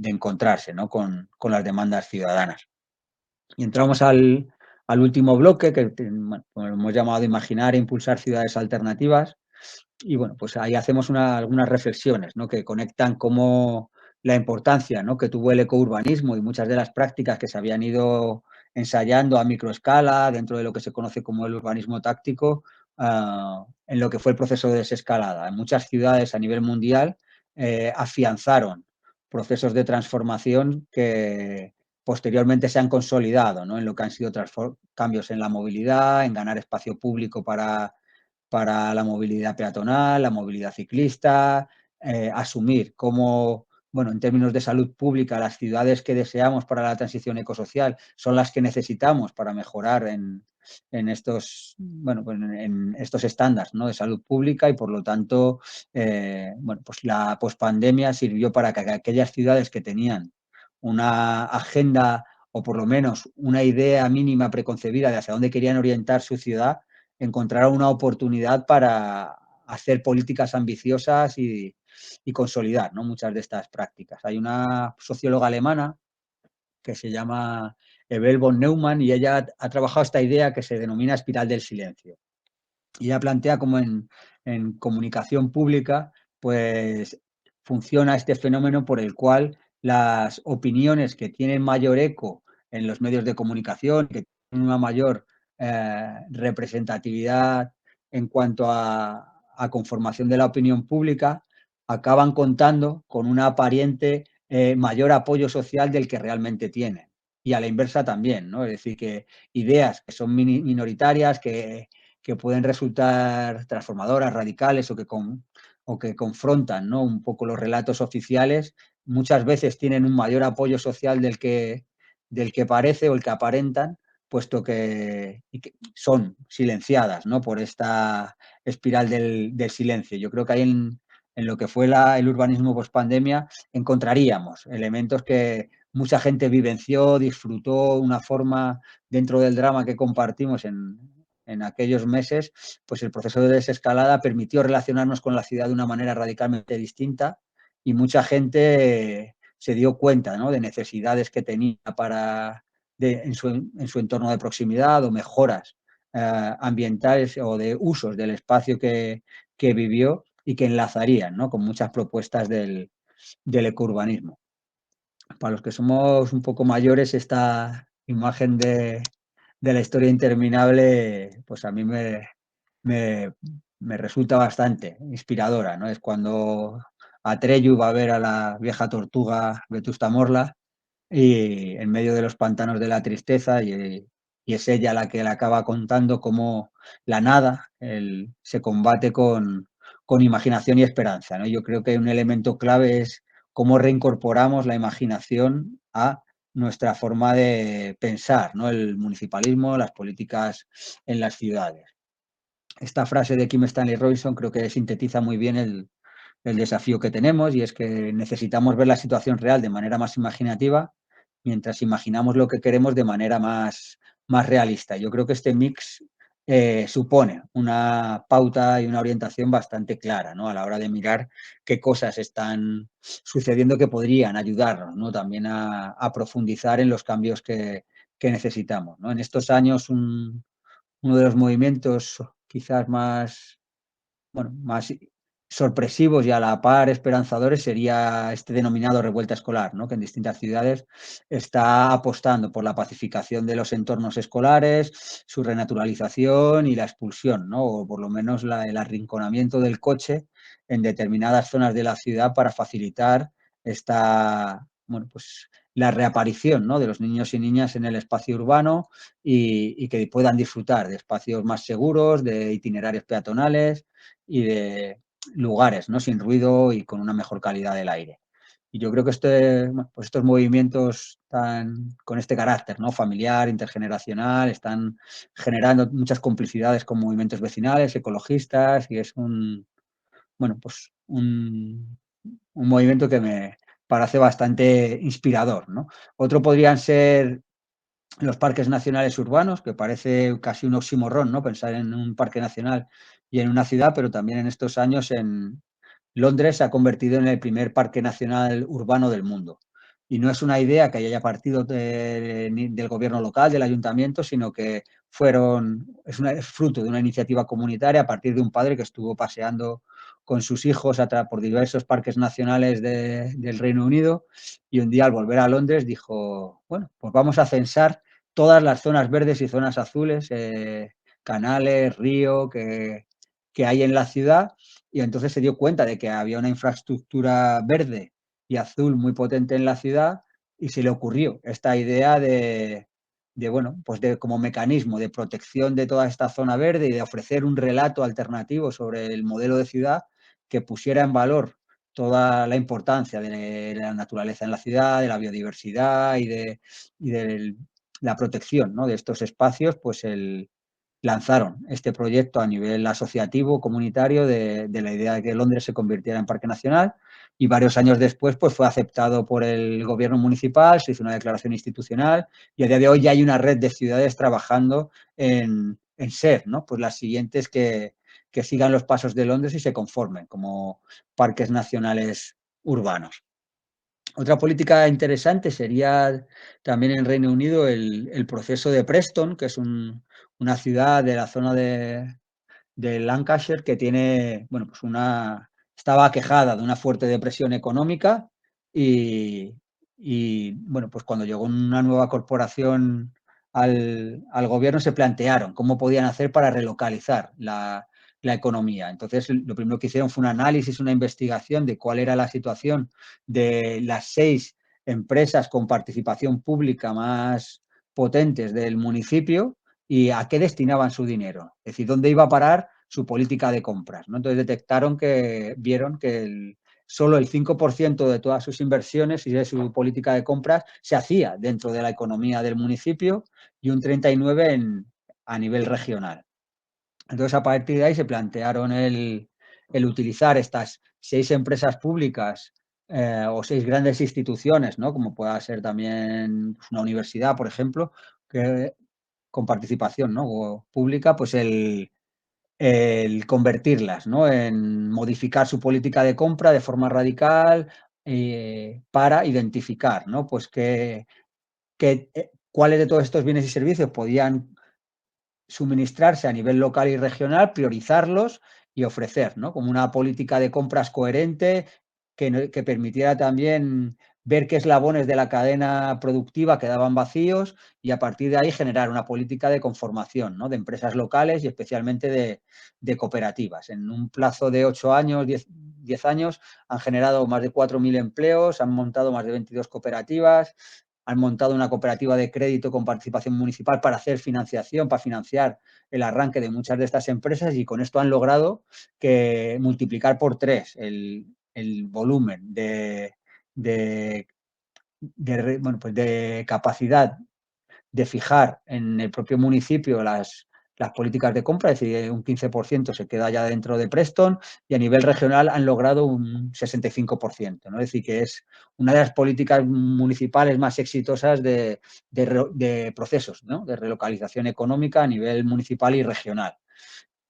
encontrarse, ¿no?, con las demandas ciudadanas. Y entramos al último bloque que bueno, pues hemos llamado Imaginar e impulsar ciudades alternativas. Y bueno, pues ahí hacemos algunas reflexiones, ¿no?, que conectan cómo la importancia, ¿no?, que tuvo el ecourbanismo y muchas de las prácticas que se habían ido ensayando a microescala dentro de lo que se conoce como el urbanismo táctico, en lo que fue el proceso de desescalada. En muchas ciudades a nivel mundial afianzaron procesos de transformación que posteriormente se han consolidado, ¿no?, en lo que han sido cambios en la movilidad, en ganar espacio público para la movilidad peatonal, la movilidad ciclista, asumir cómo, bueno, en términos de salud pública, las ciudades que deseamos para la transición ecosocial son las que necesitamos para mejorar en estos, bueno, pues en estos estándares, ¿no?, de salud pública y, por lo tanto, bueno, pues la pospandemia sirvió para que aquellas ciudades que tenían una agenda o por lo menos una idea mínima preconcebida de hacia dónde querían orientar su ciudad, encontrar una oportunidad para hacer políticas ambiciosas y consolidar, ¿no?, muchas de estas prácticas. Hay una socióloga alemana que se llama Ebel von Neumann y ella ha trabajado esta idea que se denomina espiral del silencio. Y ella plantea cómo en comunicación pública, pues funciona este fenómeno por el cual las opiniones que tienen mayor eco en los medios de comunicación, que tienen una mayor representatividad en cuanto a conformación de la opinión pública, acaban contando con un aparente mayor apoyo social del que realmente tienen. Y a la inversa también, ¿no? Es decir, que ideas que son minoritarias, que pueden resultar transformadoras, radicales o que confrontan, ¿no?, un poco los relatos oficiales, muchas veces tienen un mayor apoyo social del que parece o el que aparentan, puesto que son silenciadas, ¿no?, por esta espiral del silencio. Yo creo que ahí en lo que fue el urbanismo pospandemia encontraríamos elementos que mucha gente vivenció, disfrutó, una forma dentro del drama que compartimos en aquellos meses, pues el proceso de desescalada permitió relacionarnos con la ciudad de una manera radicalmente distinta y mucha gente se dio cuenta, ¿no?, de necesidades que tenía en su entorno de proximidad o mejoras ambientales o de usos del espacio que vivió y que enlazarían, ¿no?, con muchas propuestas del ecourbanismo. Para los que somos un poco mayores, esta imagen de la historia interminable, pues a mí me, me resulta bastante inspiradora, ¿no? Es cuando Atreyu va a ver a la vieja tortuga Vetusta Morla y en medio de los pantanos de la tristeza y es ella la que le acaba contando cómo la nada se combate con imaginación y esperanza, ¿no? Yo creo que un elemento clave es cómo reincorporamos la imaginación a nuestra forma de pensar, ¿no? El municipalismo, las políticas en las ciudades. Esta frase de Kim Stanley Robinson creo que sintetiza muy bien el desafío que tenemos, y es que necesitamos ver la situación real de manera más imaginativa, mientras imaginamos lo que queremos de manera más realista. Yo creo que este mix supone una pauta y una orientación bastante clara, ¿no? A la hora de mirar qué cosas están sucediendo que podrían ayudarnos, ¿no? También a profundizar en los cambios que necesitamos, ¿no? En estos años, uno de los movimientos quizás más sorpresivos y a la par esperanzadores sería este denominado revuelta escolar, ¿no? Que en distintas ciudades está apostando por la pacificación de los entornos escolares, su renaturalización y la expulsión, ¿no? O por lo menos el arrinconamiento del coche en determinadas zonas de la ciudad para facilitar pues, la reaparición, ¿no? De los niños y niñas en el espacio urbano, y que puedan disfrutar de espacios más seguros, de itinerarios peatonales y de lugares, ¿no? Sin ruido y con una mejor calidad del aire. Y yo creo que pues estos movimientos con este carácter, ¿no? Familiar, intergeneracional, están generando muchas complicidades con movimientos vecinales, ecologistas, y es pues un movimiento que me parece bastante inspirador, ¿no? Otro podrían ser los parques nacionales urbanos, que parece casi un oxímoron, ¿no? Pensar en un parque nacional y en una ciudad, pero también en estos años en Londres se ha convertido en el primer parque nacional urbano del mundo. Y no es una idea que haya partido del gobierno local, del ayuntamiento, sino que es fruto de una iniciativa comunitaria a partir de un padre que estuvo paseando con sus hijos por diversos parques nacionales del Reino Unido, y un día al volver a Londres dijo, bueno, pues vamos a censar todas las zonas verdes y zonas azules, canales, río que hay en la ciudad, y entonces se dio cuenta de que había una infraestructura verde y azul muy potente en la ciudad, y se le ocurrió esta idea pues como mecanismo de protección de toda esta zona verde y de ofrecer un relato alternativo sobre el modelo de ciudad que pusiera en valor toda la importancia de la naturaleza en la ciudad, de la biodiversidad y de la protección, ¿no? De estos espacios. Pues lanzaron este proyecto a nivel asociativo, comunitario, de la idea de que Londres se convirtiera en parque nacional, y varios años después pues fue aceptado por el gobierno municipal, se hizo una declaración institucional, y a día de hoy ya hay una red de ciudades trabajando en ser, ¿no? Pues las siguientes que sigan los pasos de Londres y se conformen como parques nacionales urbanos. Otra política interesante sería también en Reino Unido el proceso de Preston, que es una ciudad de la zona de Lancashire que pues estaba aquejada de una fuerte depresión económica, y pues cuando llegó una nueva corporación al gobierno se plantearon cómo podían hacer para relocalizar la economía. Entonces, lo primero que hicieron fue un análisis, una investigación de cuál era la situación de las 6 empresas con participación pública más potentes del municipio y a qué destinaban su dinero, es decir, dónde iba a parar su política de compras, ¿no? Entonces vieron que solo el 5% de todas sus inversiones y de su política de compras se hacía dentro de la economía del municipio, y un 39% a nivel regional. Entonces, a partir de ahí se plantearon el utilizar estas 6 empresas públicas o 6 grandes instituciones, ¿no? Como pueda ser también una universidad, por ejemplo, que con participación, ¿no? Pública, pues el convertirlas, ¿no? En modificar su política de compra de forma radical, para identificar, ¿no? Pues cuáles de todos estos bienes y servicios podían suministrarse a nivel local y regional, priorizarlos y ofrecer, ¿no? Como una política de compras coherente que permitiera también ver qué eslabones de la cadena productiva quedaban vacíos, y a partir de ahí generar una política de conformación, ¿no? De empresas locales y especialmente de cooperativas. En un plazo de 8 años, 10 años, han generado más de 4.000 empleos, han montado más de 22 cooperativas, han montado una cooperativa de crédito con participación municipal para hacer financiación, para financiar el arranque de muchas de estas empresas, y con esto han logrado que multiplicar por 3 el volumen bueno, pues de capacidad de fijar en el propio municipio las políticas de compra, es decir, un 15% se queda ya dentro de Preston, y a nivel regional han logrado un 65%, ¿no? Es decir, que es una de las políticas municipales más exitosas de procesos, ¿no?, de relocalización económica a nivel municipal y regional.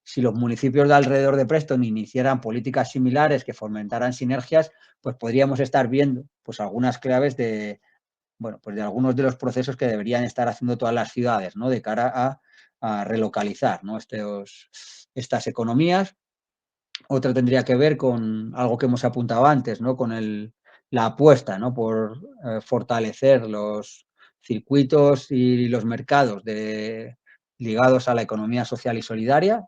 Si los municipios de alrededor de Preston iniciaran políticas similares que fomentaran sinergias, pues podríamos estar viendo pues algunas claves bueno, pues de algunos de los procesos que deberían estar haciendo todas las ciudades, ¿no?, de cara a relocalizar, ¿no?, estas economías. Otra tendría que ver con algo que hemos apuntado antes, ¿no?, con la apuesta, ¿no?, por fortalecer los circuitos y los mercados ligados a la economía social y solidaria.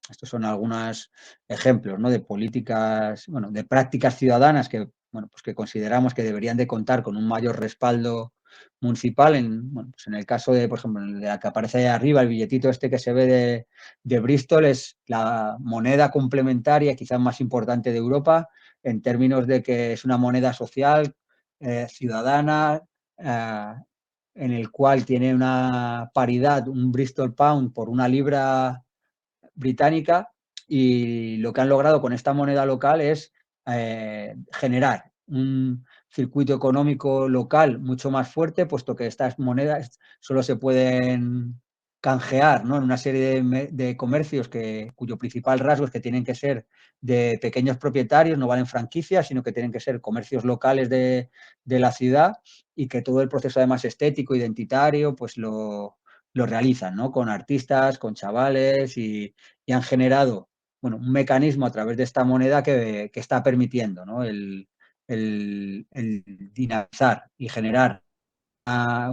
Estos son algunos ejemplos, ¿no?, de políticas, bueno, de prácticas ciudadanas que, bueno, pues que consideramos que deberían de contar con un mayor respaldo municipal. Bueno, pues en el caso de, por ejemplo, de la que aparece ahí arriba, el billetito este que se ve de Bristol, es la moneda complementaria quizás más importante de Europa, en términos de que es una moneda social, ciudadana, en el cual tiene una paridad, un Bristol Pound por una libra británica, y lo que han logrado con esta moneda local es generar un circuito económico local mucho más fuerte, puesto que estas monedas solo se pueden canjear, ¿no?, en una serie de comercios cuyo principal rasgo es que tienen que ser de pequeños propietarios, no valen franquicias, sino que tienen que ser comercios locales de la ciudad, y que todo el proceso además estético, identitario, pues lo realizan, ¿no?, con artistas, con chavales, y han generado, bueno, un mecanismo a través de esta moneda que está permitiendo, ¿no?, el dinamizar y generar,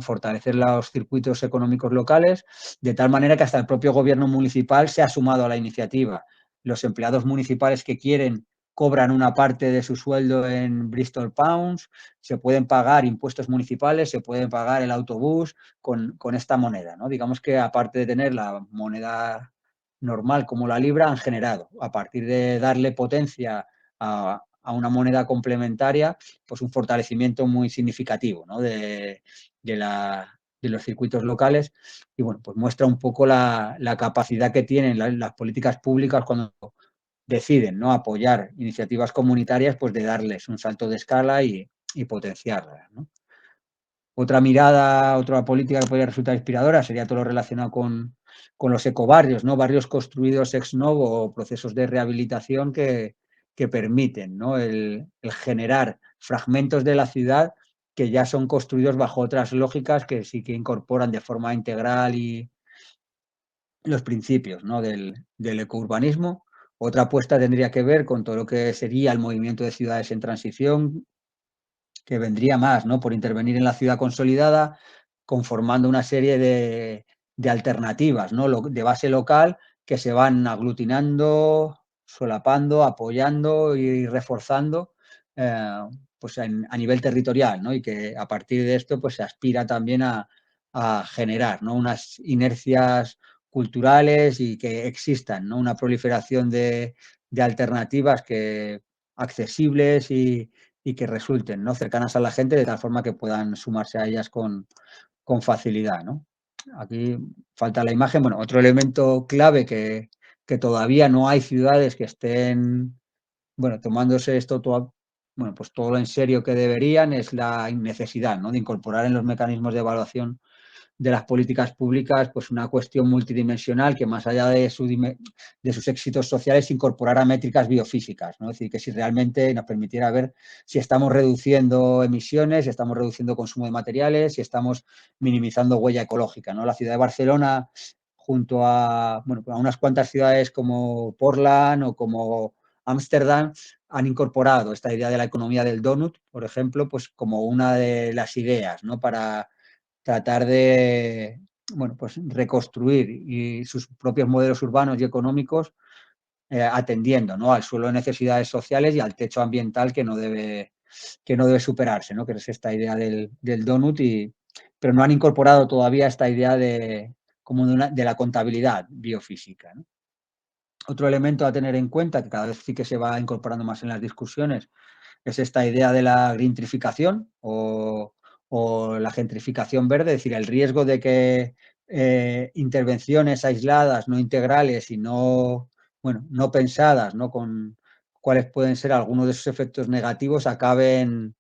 fortalecer los circuitos económicos locales, de tal manera que hasta el propio gobierno municipal se ha sumado a la iniciativa. Los empleados municipales que quieren cobran una parte de su sueldo en Bristol Pounds, se pueden pagar impuestos municipales, se pueden pagar el autobús con esta moneda, ¿no? Digamos que, aparte de tener la moneda normal como la libra, han generado, a partir de darle potencia a una moneda complementaria, pues un fortalecimiento muy significativo, ¿no?, de los circuitos locales. Y bueno, pues muestra un poco la capacidad que tienen las políticas públicas cuando deciden, ¿no?, apoyar iniciativas comunitarias, pues de darles un salto de escala y potenciarlas, ¿no? Otra mirada, otra política que podría resultar inspiradora sería todo lo relacionado con los ecobarrios, ¿no?, barrios construidos ex novo o procesos de rehabilitación que permiten, ¿no?, el generar fragmentos de la ciudad que ya son construidos bajo otras lógicas que sí que incorporan de forma integral y los principios, ¿no?, del ecourbanismo. Otra apuesta tendría que ver con todo lo que sería el movimiento de ciudades en transición, que vendría más, ¿no?, por intervenir en la ciudad consolidada, conformando una serie de alternativas, ¿no?, de base local, que se van aglutinando, solapando, apoyando y reforzando, pues a nivel territorial, ¿no?, y que a partir de esto pues se aspira también a generar, ¿no?, unas inercias culturales, y que existan, ¿no?, una proliferación de alternativas accesibles y que resulten, ¿no?, cercanas a la gente, de tal forma que puedan sumarse a ellas con facilidad, ¿no? Aquí falta la imagen. Bueno, otro elemento clave que todavía no hay ciudades que estén, bueno, tomándose esto todo, bueno, pues todo en serio que deberían, es la necesidad, ¿no?, de incorporar en los mecanismos de evaluación de las políticas públicas, pues una cuestión multidimensional que, más allá de sus éxitos sociales, incorporara métricas biofísicas, ¿no? Es decir, que si realmente nos permitiera ver si estamos reduciendo emisiones, si estamos reduciendo consumo de materiales, si estamos minimizando huella ecológica, ¿no? La ciudad de Barcelona, junto a, bueno, a unas cuantas ciudades como Portland o como Ámsterdam, han incorporado esta idea de la economía del donut, por ejemplo, pues como una de las ideas, ¿no?, para tratar de, bueno, pues reconstruir sus propios modelos urbanos y económicos, atendiendo, ¿no?, al suelo de necesidades sociales y al techo ambiental que no debe superarse, ¿no?, que es esta idea del donut, y pero no han incorporado todavía esta idea de la contabilidad biofísica, ¿no? Otro elemento a tener en cuenta, que cada vez sí que se va incorporando más en las discusiones, es esta idea de la greentrificación o la gentrificación verde, es decir, el riesgo de que intervenciones aisladas, no integrales y no, bueno, no pensadas, ¿no? Con cuáles pueden ser algunos de sus efectos negativos, acaben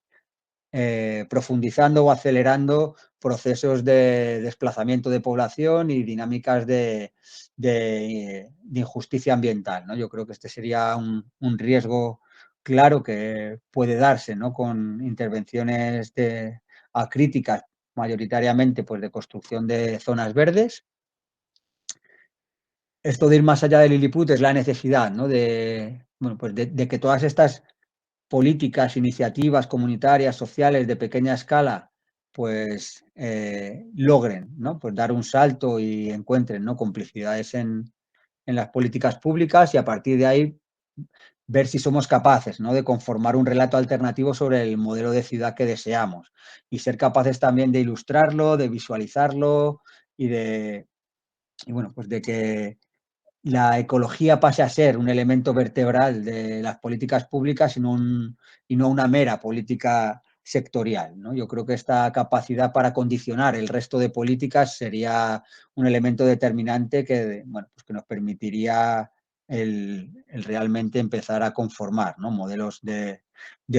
profundizando o acelerando procesos de desplazamiento de población y dinámicas de injusticia ambiental, ¿no? Yo creo que este sería un riesgo claro que puede darse, ¿no? Con intervenciones críticas, mayoritariamente pues, de construcción de zonas verdes. Esto de ir más allá del Lilliput es la necesidad, ¿no? Bueno, pues de que todas estas políticas, iniciativas comunitarias, sociales de pequeña escala, pues logren, ¿no? Pues dar un salto y encuentren, ¿no? Complicidades en las políticas públicas y a partir de ahí ver si somos capaces, ¿no? De conformar un relato alternativo sobre el modelo de ciudad que deseamos y ser capaces también de ilustrarlo, de visualizarlo y bueno, pues de que la ecología pase a ser un elemento vertebral de las políticas públicas y no una mera política sectorial, ¿no? Yo creo que esta capacidad para condicionar el resto de políticas sería un elemento determinante que, bueno, pues que nos permitiría el realmente empezar a conformar, ¿no? Modelos de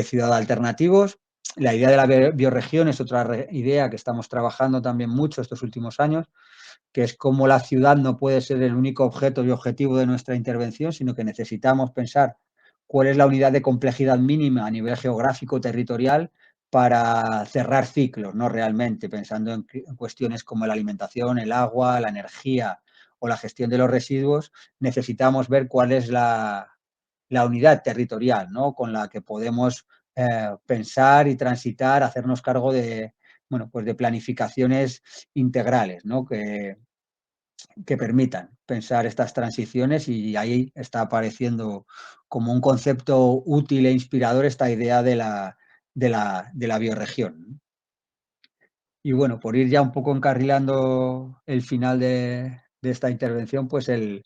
ciudad alternativos. La idea de la bioregión es otra idea que estamos trabajando también mucho estos últimos años, que es cómo la ciudad no puede ser el único objeto y objetivo de nuestra intervención, sino que necesitamos pensar cuál es la unidad de complejidad mínima a nivel geográfico, territorial, para cerrar ciclos, ¿no? Realmente, pensando en cuestiones como la alimentación, el agua, la energía o la gestión de los residuos, necesitamos ver cuál es la unidad territorial, ¿no? Con la que podemos pensar y transitar, hacernos cargo de, bueno, pues de planificaciones integrales, ¿no? Que permitan pensar estas transiciones y ahí está apareciendo como un concepto útil e inspirador esta idea de la bioregión. Y bueno, por ir ya un poco encarrilando el final de esta intervención, pues el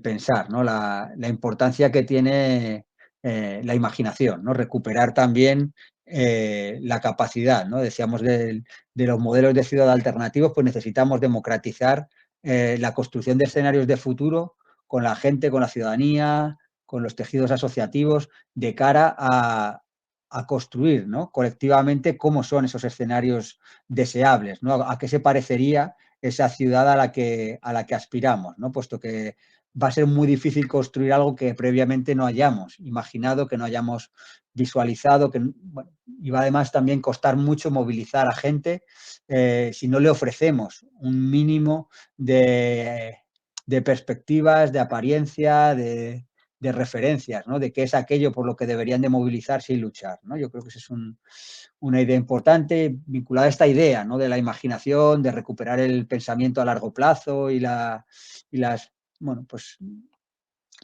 pensar, ¿no? La importancia que tiene la imaginación, ¿no? Recuperar también la capacidad, ¿no? Decíamos de los modelos de ciudad alternativos, pues necesitamos democratizar la construcción de escenarios de futuro con la gente, con la ciudadanía, con los tejidos asociativos, de cara a construir, ¿no? Colectivamente cómo son esos escenarios deseables, ¿no? ¿A qué se parecería esa ciudad a la que aspiramos, ¿no? Puesto que va a ser muy difícil construir algo que previamente no hayamos imaginado, que no hayamos visualizado, que bueno, y va además también costar mucho movilizar a gente si no le ofrecemos un mínimo de perspectivas, de apariencia, de referencias, ¿no? De qué es aquello por lo que deberían de movilizarse y luchar, ¿no? Yo creo que esa es una idea importante vinculada a esta idea, ¿no? De la imaginación, de recuperar el pensamiento a largo plazo y bueno, pues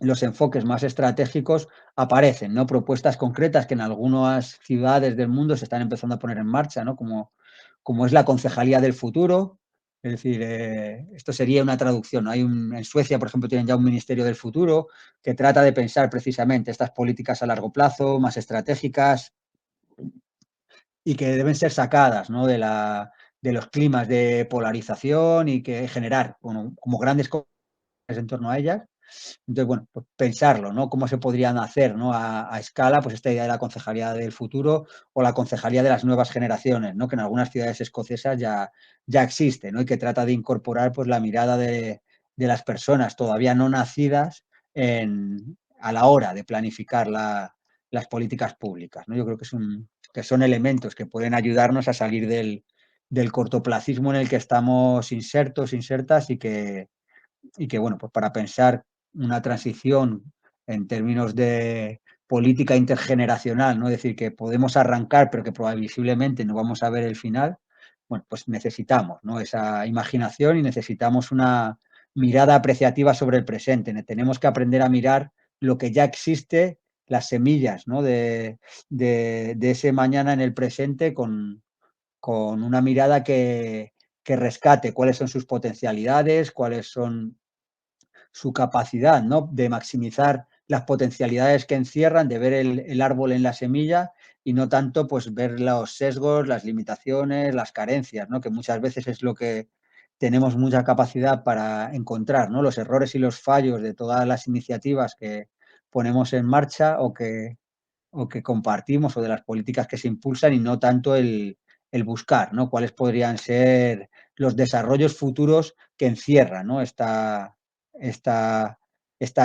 los enfoques más estratégicos aparecen, ¿no? Propuestas concretas que en algunas ciudades del mundo se están empezando a poner en marcha, ¿no? Como es la concejalía del futuro. Es decir, esto sería una traducción, ¿no? En Suecia, por ejemplo, tienen ya un ministerio del futuro que trata de pensar precisamente estas políticas a largo plazo, más estratégicas y que deben ser sacadas, ¿no? De los climas de polarización y que generar como grandes en torno a ellas. Entonces, bueno, pues pensarlo, ¿no? Cómo se podrían hacer, ¿no? A escala, pues esta idea de la concejalía del futuro o la concejalía de las nuevas generaciones, ¿no? Que en algunas ciudades escocesas ya existe, ¿no? Y que trata de incorporar, pues, la mirada de las personas todavía no nacidas a la hora de planificar las políticas públicas, ¿no? Yo creo que son elementos que pueden ayudarnos a salir del cortoplacismo en el que estamos insertas y que, bueno, pues para pensar una transición en términos de política intergeneracional, ¿no? Es decir, que podemos arrancar, pero que probablemente no vamos a ver el final, bueno, pues necesitamos, ¿no? Esa imaginación y necesitamos una mirada apreciativa sobre el presente. Tenemos que aprender a mirar lo que ya existe, las semillas, ¿no? de ese mañana en el presente con una mirada que rescate cuáles son sus potencialidades, cuáles son su capacidad, ¿no? De maximizar las potencialidades que encierran, de ver el árbol en la semilla y no tanto pues ver los sesgos, las limitaciones, las carencias, ¿no? Que muchas veces es lo que tenemos mucha capacidad para encontrar, ¿no? Los errores y los fallos de todas las iniciativas que ponemos en marcha o que compartimos o de las políticas que se impulsan y no tanto el buscar, ¿no? Cuáles podrían ser los desarrollos futuros que encierra, ¿no? Esta, esta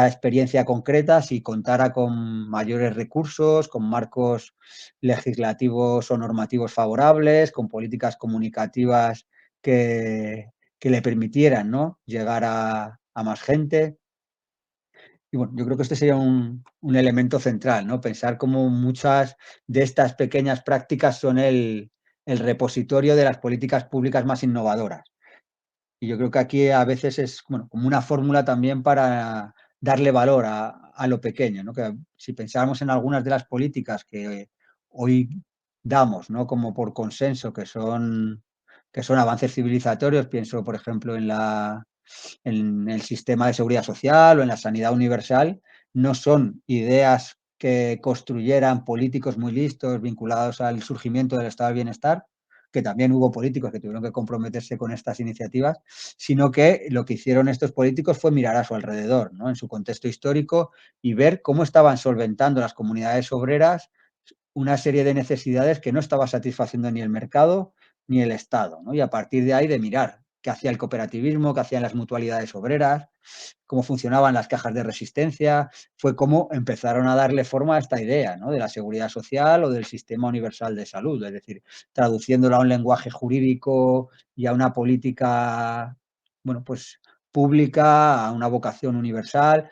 experiencia concreta, si contara con mayores recursos, con marcos legislativos o normativos favorables, con políticas comunicativas que le permitieran, ¿no? Llegar a más gente. Y bueno, yo creo que este sería un elemento central, ¿no? Pensar cómo muchas de estas pequeñas prácticas son el repositorio de las políticas públicas más innovadoras. Y yo creo que aquí a veces es, bueno, como una fórmula también para darle valor a lo pequeño, ¿no? Que si pensáramos en algunas de las políticas que hoy damos, ¿no? Como por consenso, que son avances civilizatorios, pienso, por ejemplo, en el sistema de seguridad social o en la sanidad universal, no son ideas que construyeran políticos muy listos vinculados al surgimiento del estado del bienestar, que también hubo políticos que tuvieron que comprometerse con estas iniciativas, sino que lo que hicieron estos políticos fue mirar a su alrededor, ¿no? En su contexto histórico y ver cómo estaban solventando las comunidades obreras una serie de necesidades que no estaba satisfaciendo ni el mercado ni el Estado, ¿no? Y a partir de ahí de mirar qué hacía el cooperativismo, qué hacían las mutualidades obreras, cómo funcionaban las cajas de resistencia, fue cómo empezaron a darle forma a esta idea, ¿no? De la seguridad social o del sistema universal de salud, es decir, traduciéndolo a un lenguaje jurídico y a una política, bueno, pues pública, a una vocación universal,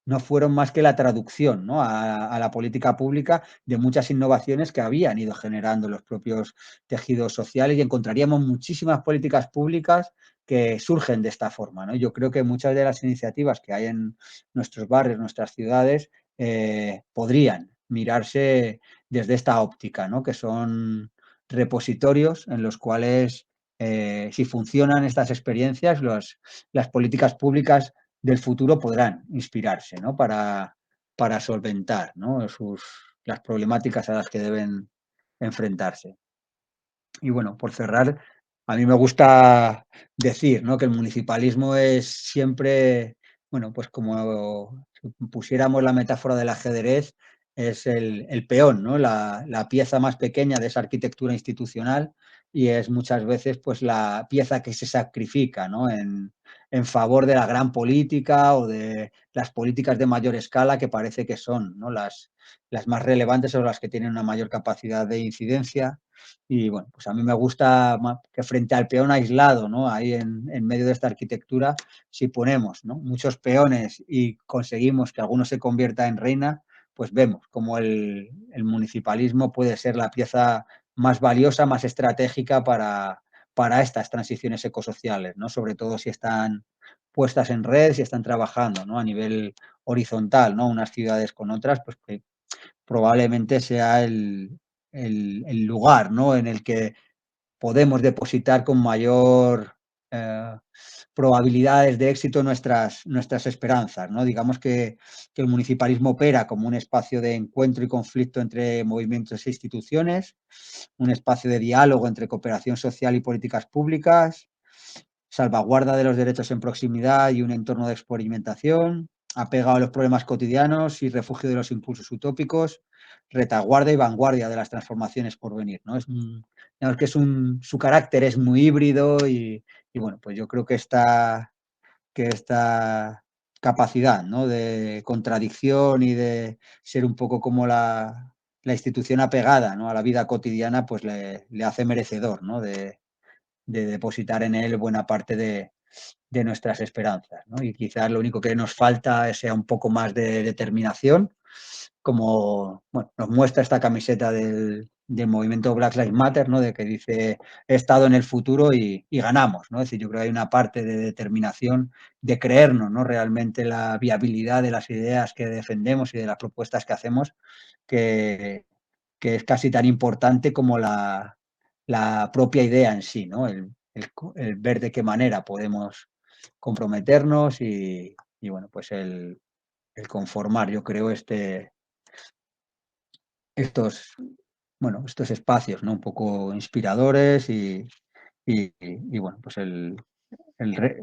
no fueron más que la traducción, ¿no? A la política pública de muchas innovaciones que habían ido generando los propios tejidos sociales y encontraríamos muchísimas políticas públicas que surgen de esta forma, ¿no? Yo creo que muchas de las iniciativas que hay en nuestros barrios, nuestras ciudades, podrían mirarse desde esta óptica, ¿no? Que son repositorios en los cuales, si funcionan estas experiencias, las políticas públicas del futuro podrán inspirarse, ¿no? Para solventar, ¿no? Las problemáticas a las que deben enfrentarse. Y bueno, por cerrar, a mí me gusta decir, ¿no? Que el municipalismo es siempre, bueno, pues como si pusiéramos la metáfora del ajedrez, es el peón, ¿no? La pieza más pequeña de esa arquitectura institucional y es muchas veces pues la pieza que se sacrifica, ¿no? En favor de la gran política o de las políticas de mayor escala que parece que son, ¿no? Las más relevantes o las que tienen una mayor capacidad de incidencia. Y bueno, pues a mí me gusta que frente al peón aislado, ¿no? Ahí en medio de esta arquitectura, si ponemos, ¿no? Muchos peones y conseguimos que alguno se convierta en reina, pues vemos como el municipalismo puede ser la pieza más valiosa, más estratégica para estas transiciones ecosociales, ¿no? Sobre todo si están puestas en red, si están trabajando, ¿no? A nivel horizontal, ¿no? Unas ciudades con otras, pues que probablemente sea el lugar, ¿no? En el que podemos depositar con mayor eh, probabilidades de éxito nuestras esperanzas, ¿no? Digamos que el municipalismo opera como un espacio de encuentro y conflicto entre movimientos e instituciones, un espacio de diálogo entre cooperación social y políticas públicas, salvaguarda de los derechos en proximidad y un entorno de experimentación, apegado a los problemas cotidianos y refugio de los impulsos utópicos, retaguardia y vanguardia de las transformaciones por venir, ¿no? Digamos que su carácter es muy híbrido y bueno, pues yo creo que esta capacidad, ¿no? De contradicción y de ser un poco como la institución apegada, ¿no? A la vida cotidiana, pues le hace merecedor, ¿no? De depositar en él buena parte de nuestras esperanzas, ¿no? Y quizás lo único que nos falta sea un poco más de determinación, como bueno, nos muestra esta camiseta del movimiento Black Lives Matter, ¿no? De que dice, he estado en el futuro y ganamos, ¿no? Es decir, yo creo que hay una parte de determinación de creernos, ¿no? Realmente la viabilidad de las ideas que defendemos y de las propuestas que hacemos que, que es casi tan importante como la propia idea en sí, ¿no? El ver de qué manera podemos comprometernos y bueno, pues el conformar, yo creo, estos, bueno, estos espacios, ¿no? Un poco inspiradores y bueno, pues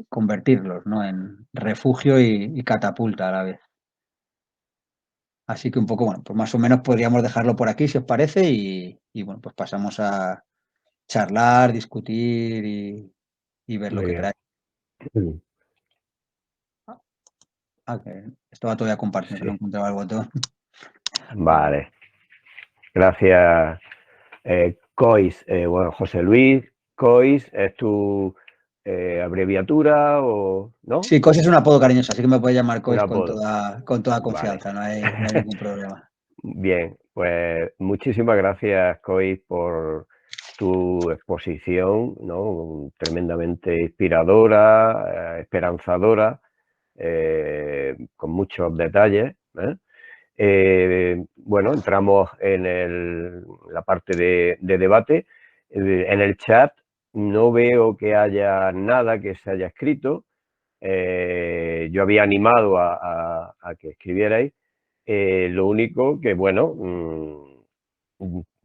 convertirlos, ¿no? En refugio y catapulta a la vez. Así que un poco, bueno, pues más o menos podríamos dejarlo por aquí, si os parece, y bueno, pues pasamos a charlar, discutir y ver lo Muy que bien. queráis. Que estaba todavía compartiendo, que no Sí, encontraba el botón. vale. Gracias, COIS. Bueno, José Luis, COIS es tu abreviatura o no? Sí, Cos es un apodo cariñoso, así que me puedes llamar Un Cois apodo. con toda Vale. confianza, no hay ningún problema. Bien, pues muchísimas gracias, COIS, por tu exposición, ¿no? Tremendamente inspiradora, esperanzadora, con muchos detalles, ¿eh? Bueno, entramos en la parte de debate. En el chat no veo que haya nada que se haya escrito. Yo había animado a que escribierais. Lo único que, bueno,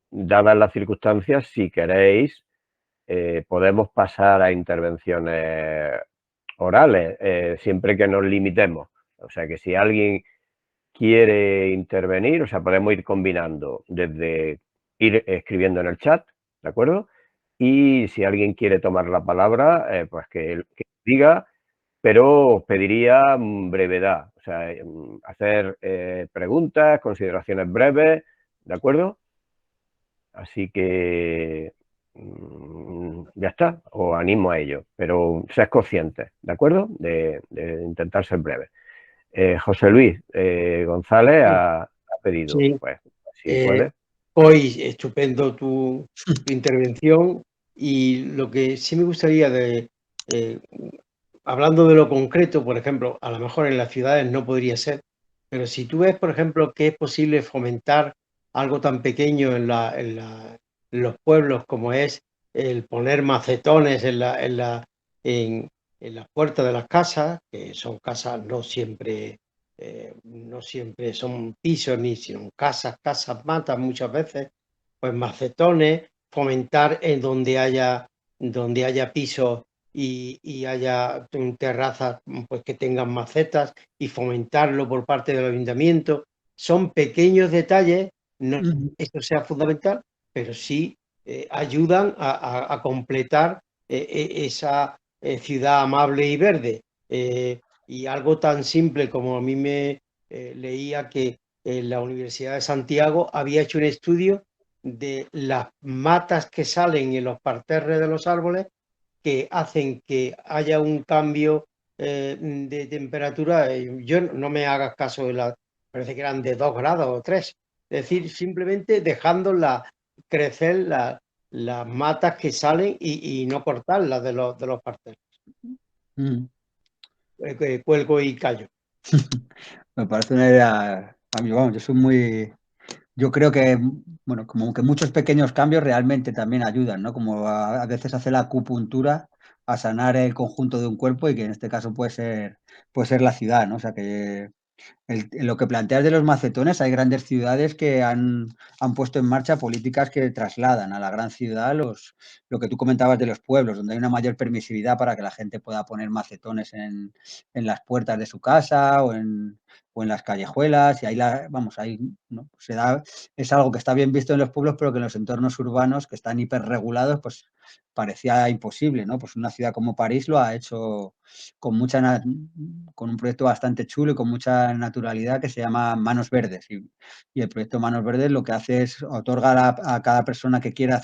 dadas las circunstancias, si queréis, podemos pasar a intervenciones orales, siempre que nos limitemos. O sea que si alguien quiere intervenir, o sea, podemos ir combinando desde ir escribiendo en el chat, ¿de acuerdo? Y si alguien quiere tomar la palabra, pues que diga, pero os pediría brevedad, o sea, hacer preguntas, consideraciones breves, ¿de acuerdo? Así que ya está, os animo a ello, pero seas conscientes, ¿de acuerdo? De intentar ser breve. José Luis González Sí, ha pedido, sí. pues, si Eh, puede. Hoy, estupendo tu intervención y lo que sí me gustaría eh, hablando de lo concreto, por ejemplo, a lo mejor en las ciudades no podría ser, pero si tú ves, por ejemplo, que es posible fomentar algo tan pequeño en los pueblos como es el poner macetones en las puertas de las casas, que son casas no siempre son pisos ni sino casas matas muchas veces, pues macetones, fomentar en donde haya pisos y haya terrazas pues, que tengan macetas y fomentarlo por parte del ayuntamiento. Son pequeños detalles, no esto sea fundamental, pero sí ayudan a completar esa ciudad amable y verde. Y algo tan simple como a mí me leía que la Universidad de Santiago había hecho un estudio de las matas que salen en los parterres de los árboles que hacen que haya un cambio de temperatura. Yo no me hagas caso parece que eran de 2 grados o 3. Es decir, simplemente dejando crecer las matas que salen y no cortarlas de los parterres. Mm. Cuelgo y callo. Me parece una idea, a mí, vamos, yo creo que, bueno, como que muchos pequeños cambios realmente también ayudan, ¿no? Como a veces hace la acupuntura a sanar el conjunto de un cuerpo y que en este caso puede ser la ciudad, ¿no? O sea que lo que planteas de los macetones, hay grandes ciudades que han puesto en marcha políticas que trasladan a la gran ciudad lo que tú comentabas de los pueblos, donde hay una mayor permisividad para que la gente pueda poner macetones en las puertas de su casa o en las callejuelas, y ahí, vamos, ahí ¿no? Es algo que está bien visto en los pueblos, pero que en los entornos urbanos, que están hiperregulados, pues parecía imposible, ¿no? Pues una ciudad como París lo ha hecho con un proyecto bastante chulo y con mucha naturalidad que se llama Manos Verdes. Y el proyecto Manos Verdes lo que hace es otorgar a cada persona que quiera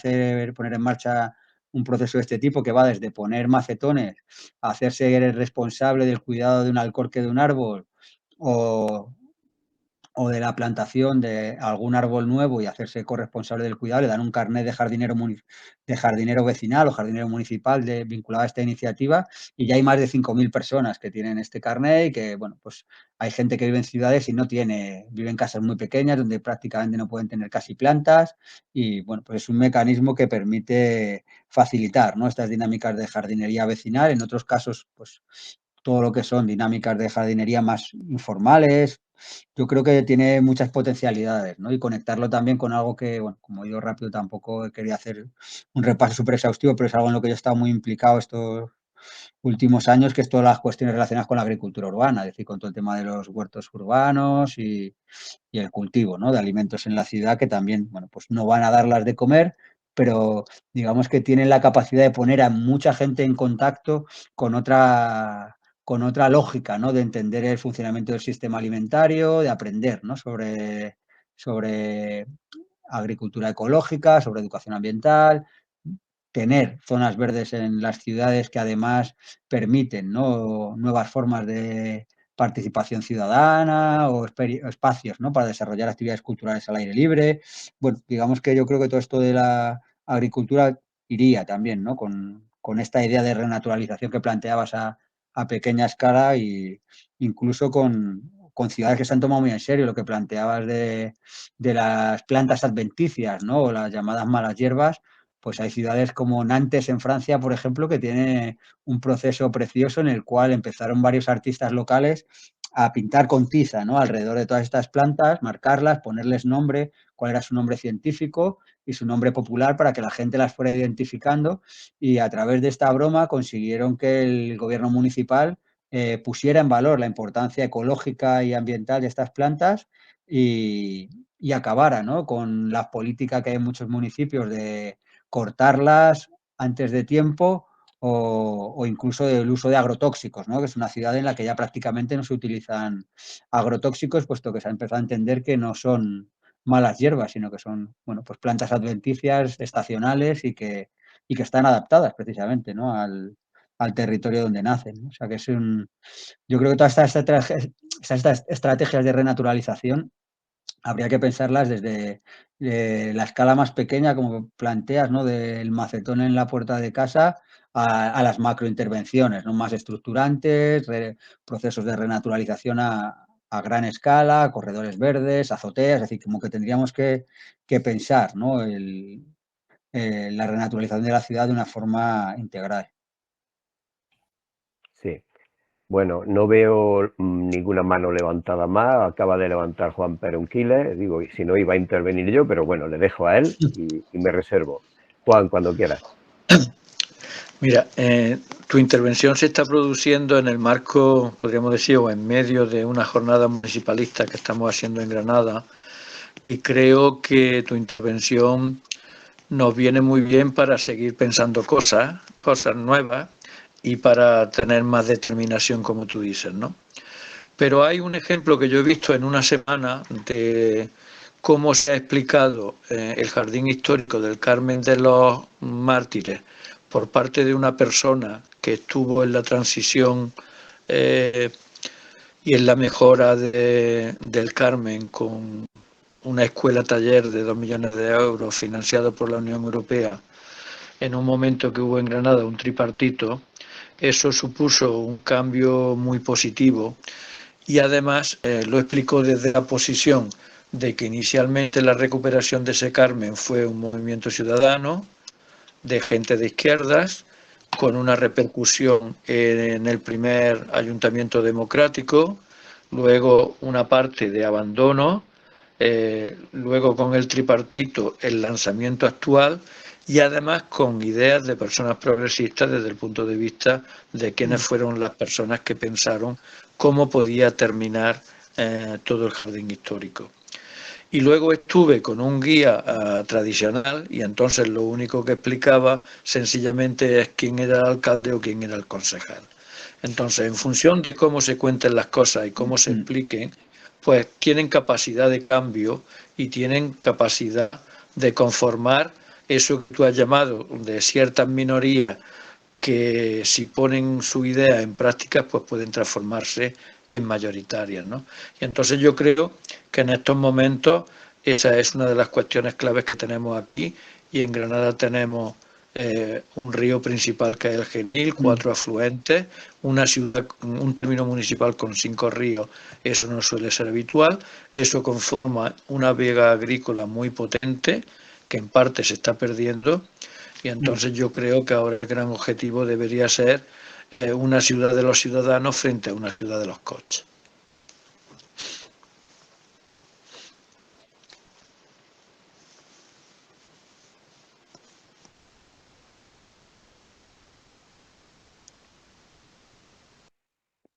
poner en marcha un proceso de este tipo, que va desde poner macetones a hacerse responsable del cuidado de un alcorque de un árbol o o de la plantación de algún árbol nuevo y hacerse corresponsable del cuidado, le dan un carnet de jardinero vecinal o jardinero municipal vinculado a esta iniciativa, y ya hay más de 5.000 personas que tienen este carnet y que, bueno, pues hay gente que vive en ciudades y vive en casas muy pequeñas donde prácticamente no pueden tener casi plantas, y bueno, pues es un mecanismo que permite facilitar, ¿no?, estas dinámicas de jardinería vecinal. En otros casos, pues todo lo que son dinámicas de jardinería más informales. Yo creo que tiene muchas potencialidades, ¿no? Y conectarlo también con algo que, bueno, como he ido rápido, tampoco quería hacer un repaso súper exhaustivo, pero es algo en lo que yo he estado muy implicado estos últimos años, que es todas las cuestiones relacionadas con la agricultura urbana, es decir, con todo el tema de los huertos urbanos y el cultivo, ¿no?, de alimentos en la ciudad, que también, bueno, pues no van a darlas de comer, pero digamos que tienen la capacidad de poner a mucha gente en contacto con otra lógica, ¿no?, de entender el funcionamiento del sistema alimentario, de aprender, ¿no?, sobre agricultura ecológica, sobre educación ambiental, tener zonas verdes en las ciudades que además permiten, ¿no?, nuevas formas de participación ciudadana o espacios, ¿no?, para desarrollar actividades culturales al aire libre. Bueno, digamos que yo creo que todo esto de la agricultura iría también, ¿no?, con esta idea de renaturalización que planteabas a pequeña escala, y incluso con ciudades que se han tomado muy en serio lo que planteabas de las plantas adventicias, ¿no?, o las llamadas malas hierbas. Pues hay ciudades como Nantes, en Francia, por ejemplo, que tiene un proceso precioso en el cual empezaron varios artistas locales a pintar con tiza, ¿no?, alrededor de todas estas plantas, marcarlas, ponerles nombre, cuál era su nombre científico y su nombre popular, para que la gente las fuera identificando, y a través de esta broma consiguieron que el gobierno municipal pusiera en valor la importancia ecológica y ambiental de estas plantas, y acabara, ¿no?, con la política que hay en muchos municipios de cortarlas antes de tiempo, o incluso el uso de agrotóxicos, ¿no?, que es una ciudad en la que ya prácticamente no se utilizan agrotóxicos, puesto que se ha empezado a entender que no son malas hierbas, sino que son, bueno, pues plantas adventicias, estacionales, y que están adaptadas precisamente, ¿no?, al territorio donde nacen, ¿no? O sea que yo creo que todas estas estrategias de renaturalización habría que pensarlas desde la escala más pequeña, como planteas, ¿no?, del macetón en la puerta de casa, a las macrointervenciones, ¿no?, más estructurantes, procesos de renaturalización a gran escala, corredores verdes, azoteas. Es decir, como que tendríamos que pensar, ¿no?, la renaturalización de la ciudad de una forma integral. Sí. Bueno, no veo ninguna mano levantada más. Acaba de levantar Juan Perunquiles. Digo, y si no, iba a intervenir yo, pero bueno, le dejo a él y me reservo. Juan, cuando quieras. Mira, tu intervención se está produciendo en el marco, podríamos decir, o en medio de una jornada municipalista que estamos haciendo en Granada, y creo que tu intervención nos viene muy bien para seguir pensando cosas nuevas, y para tener más determinación, como tú dices, ¿no? Pero hay un ejemplo que yo he visto en una semana de cómo se ha explicado el Jardín Histórico del Carmen de los Mártires por parte de una persona que estuvo en la transición y en la mejora del Carmen, con una escuela taller de 2 millones de euros financiado por la Unión Europea, en un momento que hubo en Granada un tripartito. Eso supuso un cambio muy positivo, y además lo explicó desde la posición de que inicialmente la recuperación de ese Carmen fue un movimiento ciudadano de gente de izquierdas, con una repercusión en el primer ayuntamiento democrático, luego una parte de abandono, luego con el tripartito el lanzamiento actual, y además con ideas de personas progresistas desde el punto de vista de quiénes fueron las personas que pensaron cómo podía terminar todo el jardín histórico. Y luego estuve con un guía tradicional, y entonces lo único que explicaba sencillamente es quién era el alcalde o quién era el concejal. Entonces, en función de cómo se cuenten las cosas y cómo se expliquen, pues tienen capacidad de cambio y tienen capacidad de conformar eso que tú has llamado de ciertas minorías, que si ponen su idea en práctica, pues pueden transformarse mayoritarias, ¿no? Y entonces yo creo que en estos momentos esa es una de las cuestiones claves que tenemos aquí, y en Granada tenemos un río principal que es el Genil, 4 afluentes, una ciudad, un término municipal con 5 ríos, eso no suele ser habitual, eso conforma una vega agrícola muy potente que en parte se está perdiendo, y entonces yo creo que ahora el gran objetivo debería ser una ciudad de los ciudadanos frente a una ciudad de los coches.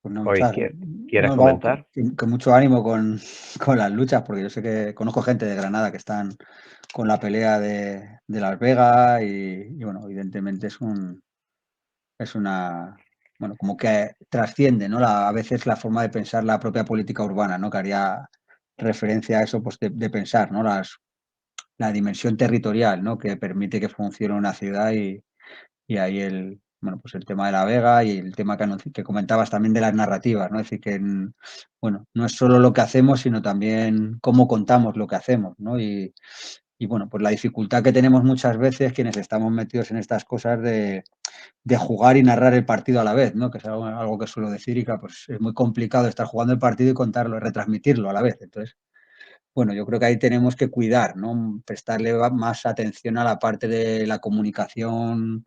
Pues no, Hoy, claro, ¿quieres no, vamos, comentar? que mucho ánimo con las luchas, porque yo sé que conozco gente de Granada que están con la pelea de Las Vegas y bueno, evidentemente es una, bueno, como que trasciende, ¿no? A veces la forma de pensar la propia política urbana, ¿no? Que haría referencia a eso, pues de pensar, ¿no? La dimensión territorial, ¿no? Que permite que funcione una ciudad y ahí bueno, pues el tema de la Vega y el tema que comentabas también de las narrativas, ¿no? Es decir, que, bueno, no es solo lo que hacemos, sino también cómo contamos lo que hacemos, ¿no? Y bueno, pues la dificultad que tenemos muchas veces quienes estamos metidos en estas cosas de jugar y narrar el partido a la vez, ¿no? Que es algo que suelo decir y que pues, es muy complicado estar jugando el partido y contarlo, retransmitirlo a la vez. Entonces, bueno, yo creo que ahí tenemos que cuidar, ¿no? Prestarle más atención a la parte de la comunicación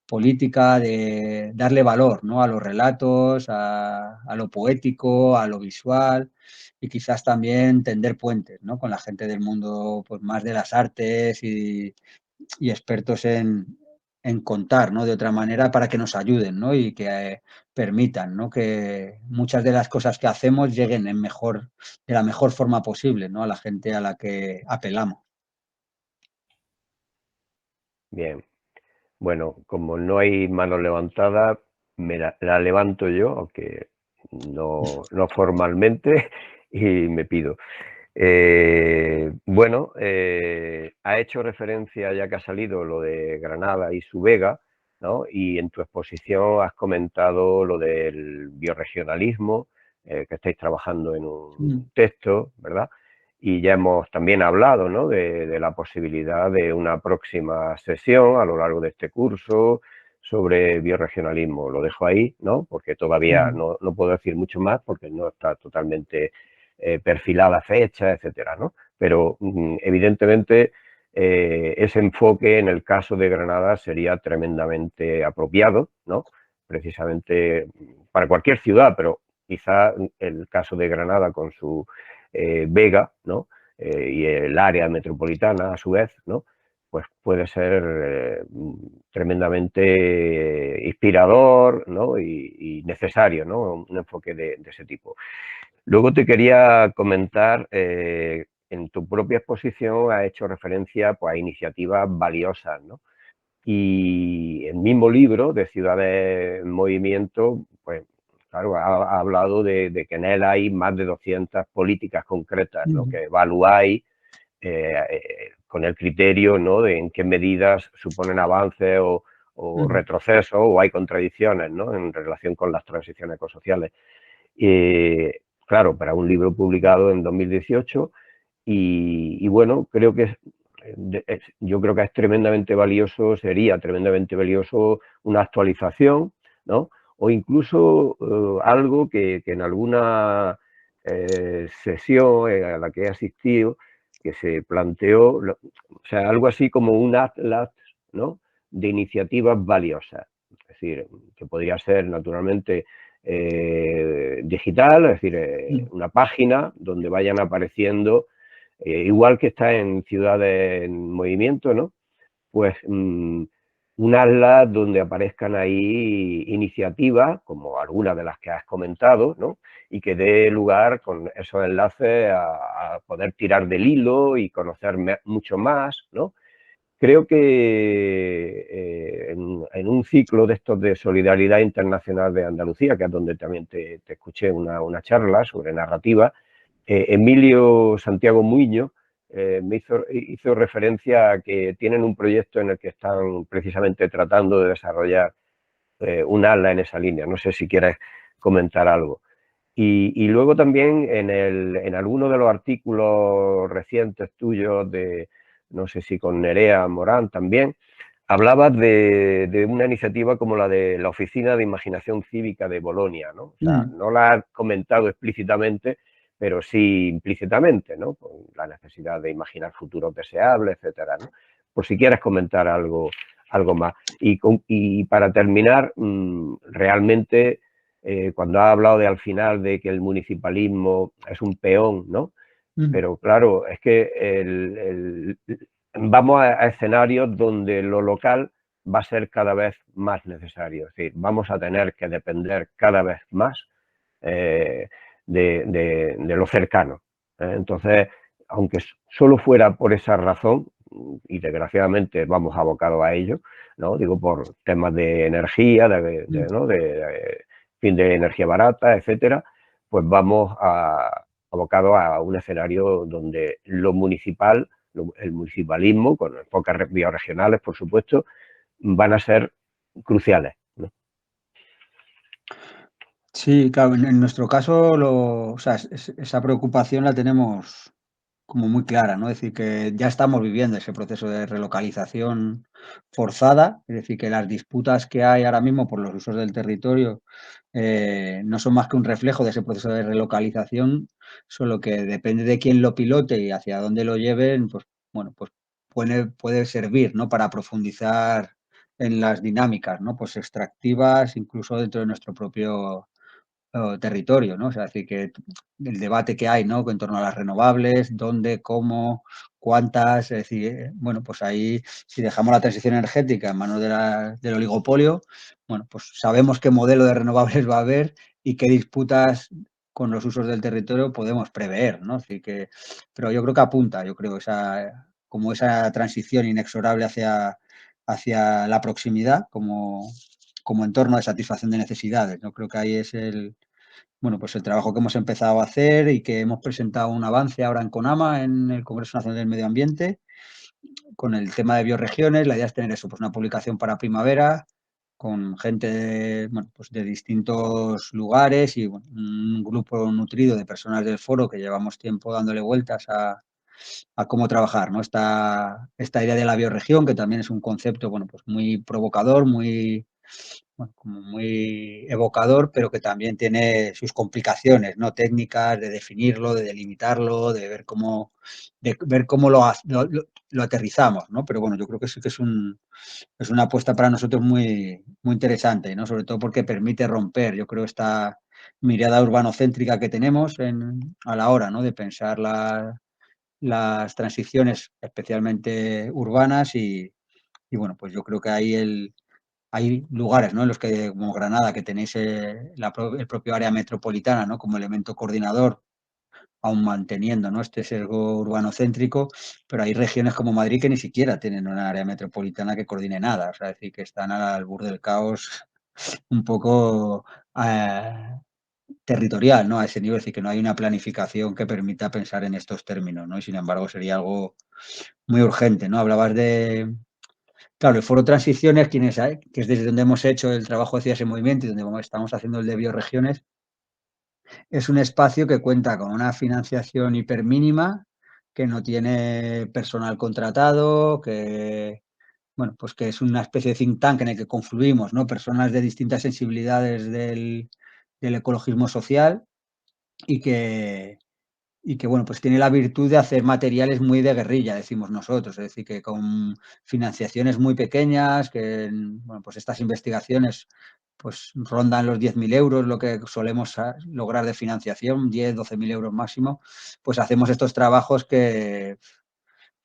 política, de darle valor, ¿no? A los relatos, a lo poético, a lo visual y quizás también tender puentes, ¿no? Con la gente del mundo, pues más de las artes y expertos en contar, ¿no? De otra manera para que nos ayuden, ¿no? Y que permitan, ¿no? Que muchas de las cosas que hacemos lleguen de la mejor forma posible, ¿no? A la gente a la que apelamos. Bien. Bueno, como no hay mano levantada, la levanto yo, aunque no formalmente, y me pido. Bueno, ha hecho referencia, ya que ha salido, lo de Granada y su Vega, ¿no? Y en tu exposición has comentado lo del biorregionalismo, que estáis trabajando en un texto, ¿verdad? Y ya hemos también hablado, ¿no? de la posibilidad de una próxima sesión a lo largo de este curso sobre biorregionalismo. Lo dejo ahí, ¿no? Porque todavía no puedo decir mucho más porque no está totalmente perfilada fecha, etcétera, ¿no? Pero evidentemente ese enfoque en el caso de Granada sería tremendamente apropiado, ¿no? Precisamente para cualquier ciudad, pero quizá el caso de Granada con su Vega, ¿no? Y el área metropolitana a su vez, ¿no? Pues puede ser tremendamente inspirador, ¿no? y necesario, ¿no? Un enfoque de ese tipo. Luego te quería comentar, en tu propia exposición has hecho referencia pues, a iniciativas valiosas, ¿no? Y el mismo libro de Ciudades en Movimiento, pues claro, ha hablado de que en él hay más de 200 políticas concretas, ¿no? Que evaluáis con el criterio, ¿no? De en qué medidas suponen avances o retrocesos o hay contradicciones, ¿no? En relación con las transiciones ecosociales. Claro, para un libro publicado en 2018 y bueno, creo que yo creo que es tremendamente valioso, sería tremendamente valioso una actualización, ¿no? O incluso algo que en alguna sesión a la que he asistido, que se planteó, o sea, algo así como un atlas, ¿no? De iniciativas valiosas. Es decir, que podría ser naturalmente digital, es decir, una página donde vayan apareciendo, igual que está en Ciudades en Movimiento, ¿no? Pues un atlas donde aparezcan ahí iniciativas, como algunas de las que has comentado, ¿no? Y que dé lugar con esos enlaces a poder tirar del hilo y conocer mucho más, ¿no? Creo que en un ciclo de estos de Solidaridad Internacional de Andalucía, que es donde también te escuché una charla sobre narrativa, Emilio Santiago Muiño me hizo referencia a que tienen un proyecto en el que están precisamente tratando de desarrollar un ala en esa línea. No sé si quieres comentar algo. Y luego también en alguno de los artículos recientes tuyos de, no sé si con Nerea Morán también, hablabas de una iniciativa como la de la Oficina de Imaginación Cívica de Bolonia, ¿no? O sea, no la has comentado explícitamente, pero sí implícitamente, ¿no? Con la necesidad de imaginar futuros deseables, etcétera, ¿no? Por si quieres comentar algo más. Y para terminar, realmente, cuando has hablado al final de que el municipalismo es un peón, ¿no? Pero claro, es que vamos a escenarios donde lo local va a ser cada vez más necesario. Es decir, vamos a tener que depender cada vez más de lo cercano. Entonces, aunque solo fuera por esa razón, y desgraciadamente vamos abocados a ello, ¿no? Digo, por temas de energía, ¿no? Fin de energía barata, etcétera, pues vamos abocados a un escenario donde lo municipal, el municipalismo, con enfoques bioregionales, por supuesto, van a ser cruciales, ¿no? Sí, claro, en nuestro caso, o sea, esa preocupación la tenemos como muy clara, ¿no? Es decir, que ya estamos viviendo ese proceso de relocalización forzada, es decir, que las disputas que hay ahora mismo por los usos del territorio no son más que un reflejo de ese proceso de relocalización, solo que depende de quién lo pilote y hacia dónde lo lleven, pues bueno, pues puede servir, ¿no? Para profundizar en las dinámicas, ¿no? Pues extractivas, incluso dentro de nuestro propio territorio, ¿no? O sea, es decir, que el debate que hay, ¿no? En torno a las renovables, dónde, cómo, cuántas, es decir, bueno, pues ahí, si dejamos la transición energética en manos del oligopolio, bueno, pues sabemos qué modelo de renovables va a haber y qué disputas con los usos del territorio podemos prever, ¿no? Así que, pero yo creo que apunta, yo creo, como esa transición inexorable hacia la proximidad como entorno de satisfacción de necesidades. Yo creo que ahí es bueno, pues el trabajo que hemos empezado a hacer y que hemos presentado un avance ahora en CONAMA, en el Congreso Nacional del Medio Ambiente, con el tema de bioregiones. La idea es tener eso, pues una publicación para primavera, con gente bueno, pues de distintos lugares y bueno, un grupo nutrido de personas del foro que llevamos tiempo dándole vueltas a cómo trabajar, ¿no? Esta idea de la bioregión, que también es un concepto, bueno, pues muy provocador, bueno, como muy evocador, pero que también tiene sus complicaciones, ¿no? Técnicas de definirlo, de delimitarlo, de ver cómo lo aterrizamos, ¿no? Pero bueno, yo creo que sí que es una apuesta para nosotros muy, muy interesante, ¿no? Sobre todo porque permite romper, yo creo, esta mirada urbanocéntrica que tenemos a la hora, ¿no? De pensar las transiciones, especialmente urbanas, y bueno, pues yo creo que hay lugares, ¿no? En los que, como Granada, que tenéis el propio área metropolitana, ¿no? Como elemento coordinador, aún manteniendo, ¿no? Este sesgo urbanocéntrico, pero hay regiones como Madrid que ni siquiera tienen una área metropolitana que coordine nada, o sea, es decir, que están al borde del caos un poco territorial, ¿no? A ese nivel, es decir, que no hay una planificación que permita pensar en estos términos, ¿no? Y sin embargo sería algo muy urgente, ¿no? Hablabas claro, el Foro Transiciones, que es desde donde hemos hecho el trabajo de Ciudades en Movimiento y donde estamos haciendo el de bioregiones, es un espacio que cuenta con una financiación hipermínima, que no tiene personal contratado, que, bueno, pues que es una especie de think tank en el que confluimos, ¿no? Personas de distintas sensibilidades del ecologismo social y que, bueno, pues tiene la virtud de hacer materiales muy de guerrilla, decimos nosotros, es decir, que con financiaciones muy pequeñas, que, bueno, pues estas investigaciones pues rondan los 10.000 euros, lo que solemos lograr de financiación, 10, 12.000 euros máximo, pues hacemos estos trabajos que,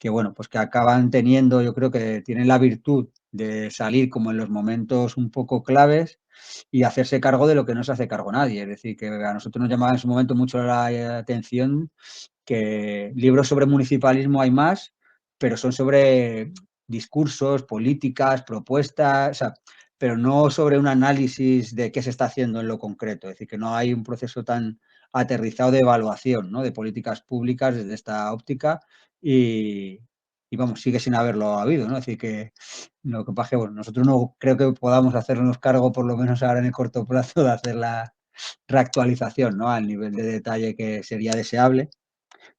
bueno, pues que acaban teniendo, yo creo que tienen la virtud de salir como en los momentos un poco claves y hacerse cargo de lo que no se hace cargo nadie. Es decir, que a nosotros nos llamaba en su momento mucho la atención que libros sobre municipalismo hay más, pero son sobre discursos, políticas, propuestas, o sea, pero no sobre un análisis de qué se está haciendo en lo concreto. Es decir, que no hay un proceso tan aterrizado de evaluación, ¿no? De políticas públicas desde esta óptica y, vamos, sigue sin haberlo habido, ¿no? Es decir, que lo que pasa es que, bueno, nosotros no creo que podamos hacernos cargo, por lo menos ahora en el corto plazo, de hacer reactualización, ¿no?, al nivel de detalle que sería deseable.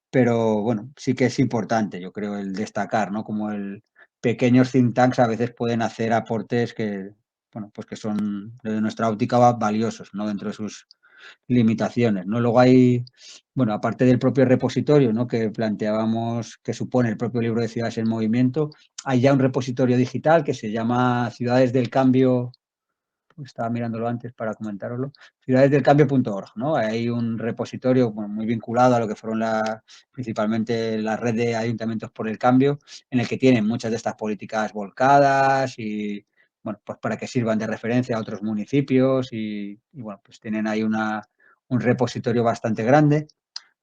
Pero bueno, sí que es importante, yo creo, el destacar, ¿no?, como pequeños think tanks a veces pueden hacer aportes que, bueno, pues que son, desde nuestra óptica, valiosos, ¿no?, dentro de sus limitaciones, ¿no? Luego hay, bueno, aparte del propio repositorio, ¿no?, que planteábamos, que supone el propio libro de Ciudades en Movimiento, hay ya un repositorio digital que se llama Ciudades del Cambio. Estaba mirándolo antes para comentároslo, ciudadesdelcambio.org, ¿no? Hay un repositorio, bueno, muy vinculado a lo que fueron principalmente la red de ayuntamientos por el cambio, en el que tienen muchas de estas políticas volcadas y, bueno, pues para que sirvan de referencia a otros municipios y bueno, pues tienen ahí un repositorio bastante grande.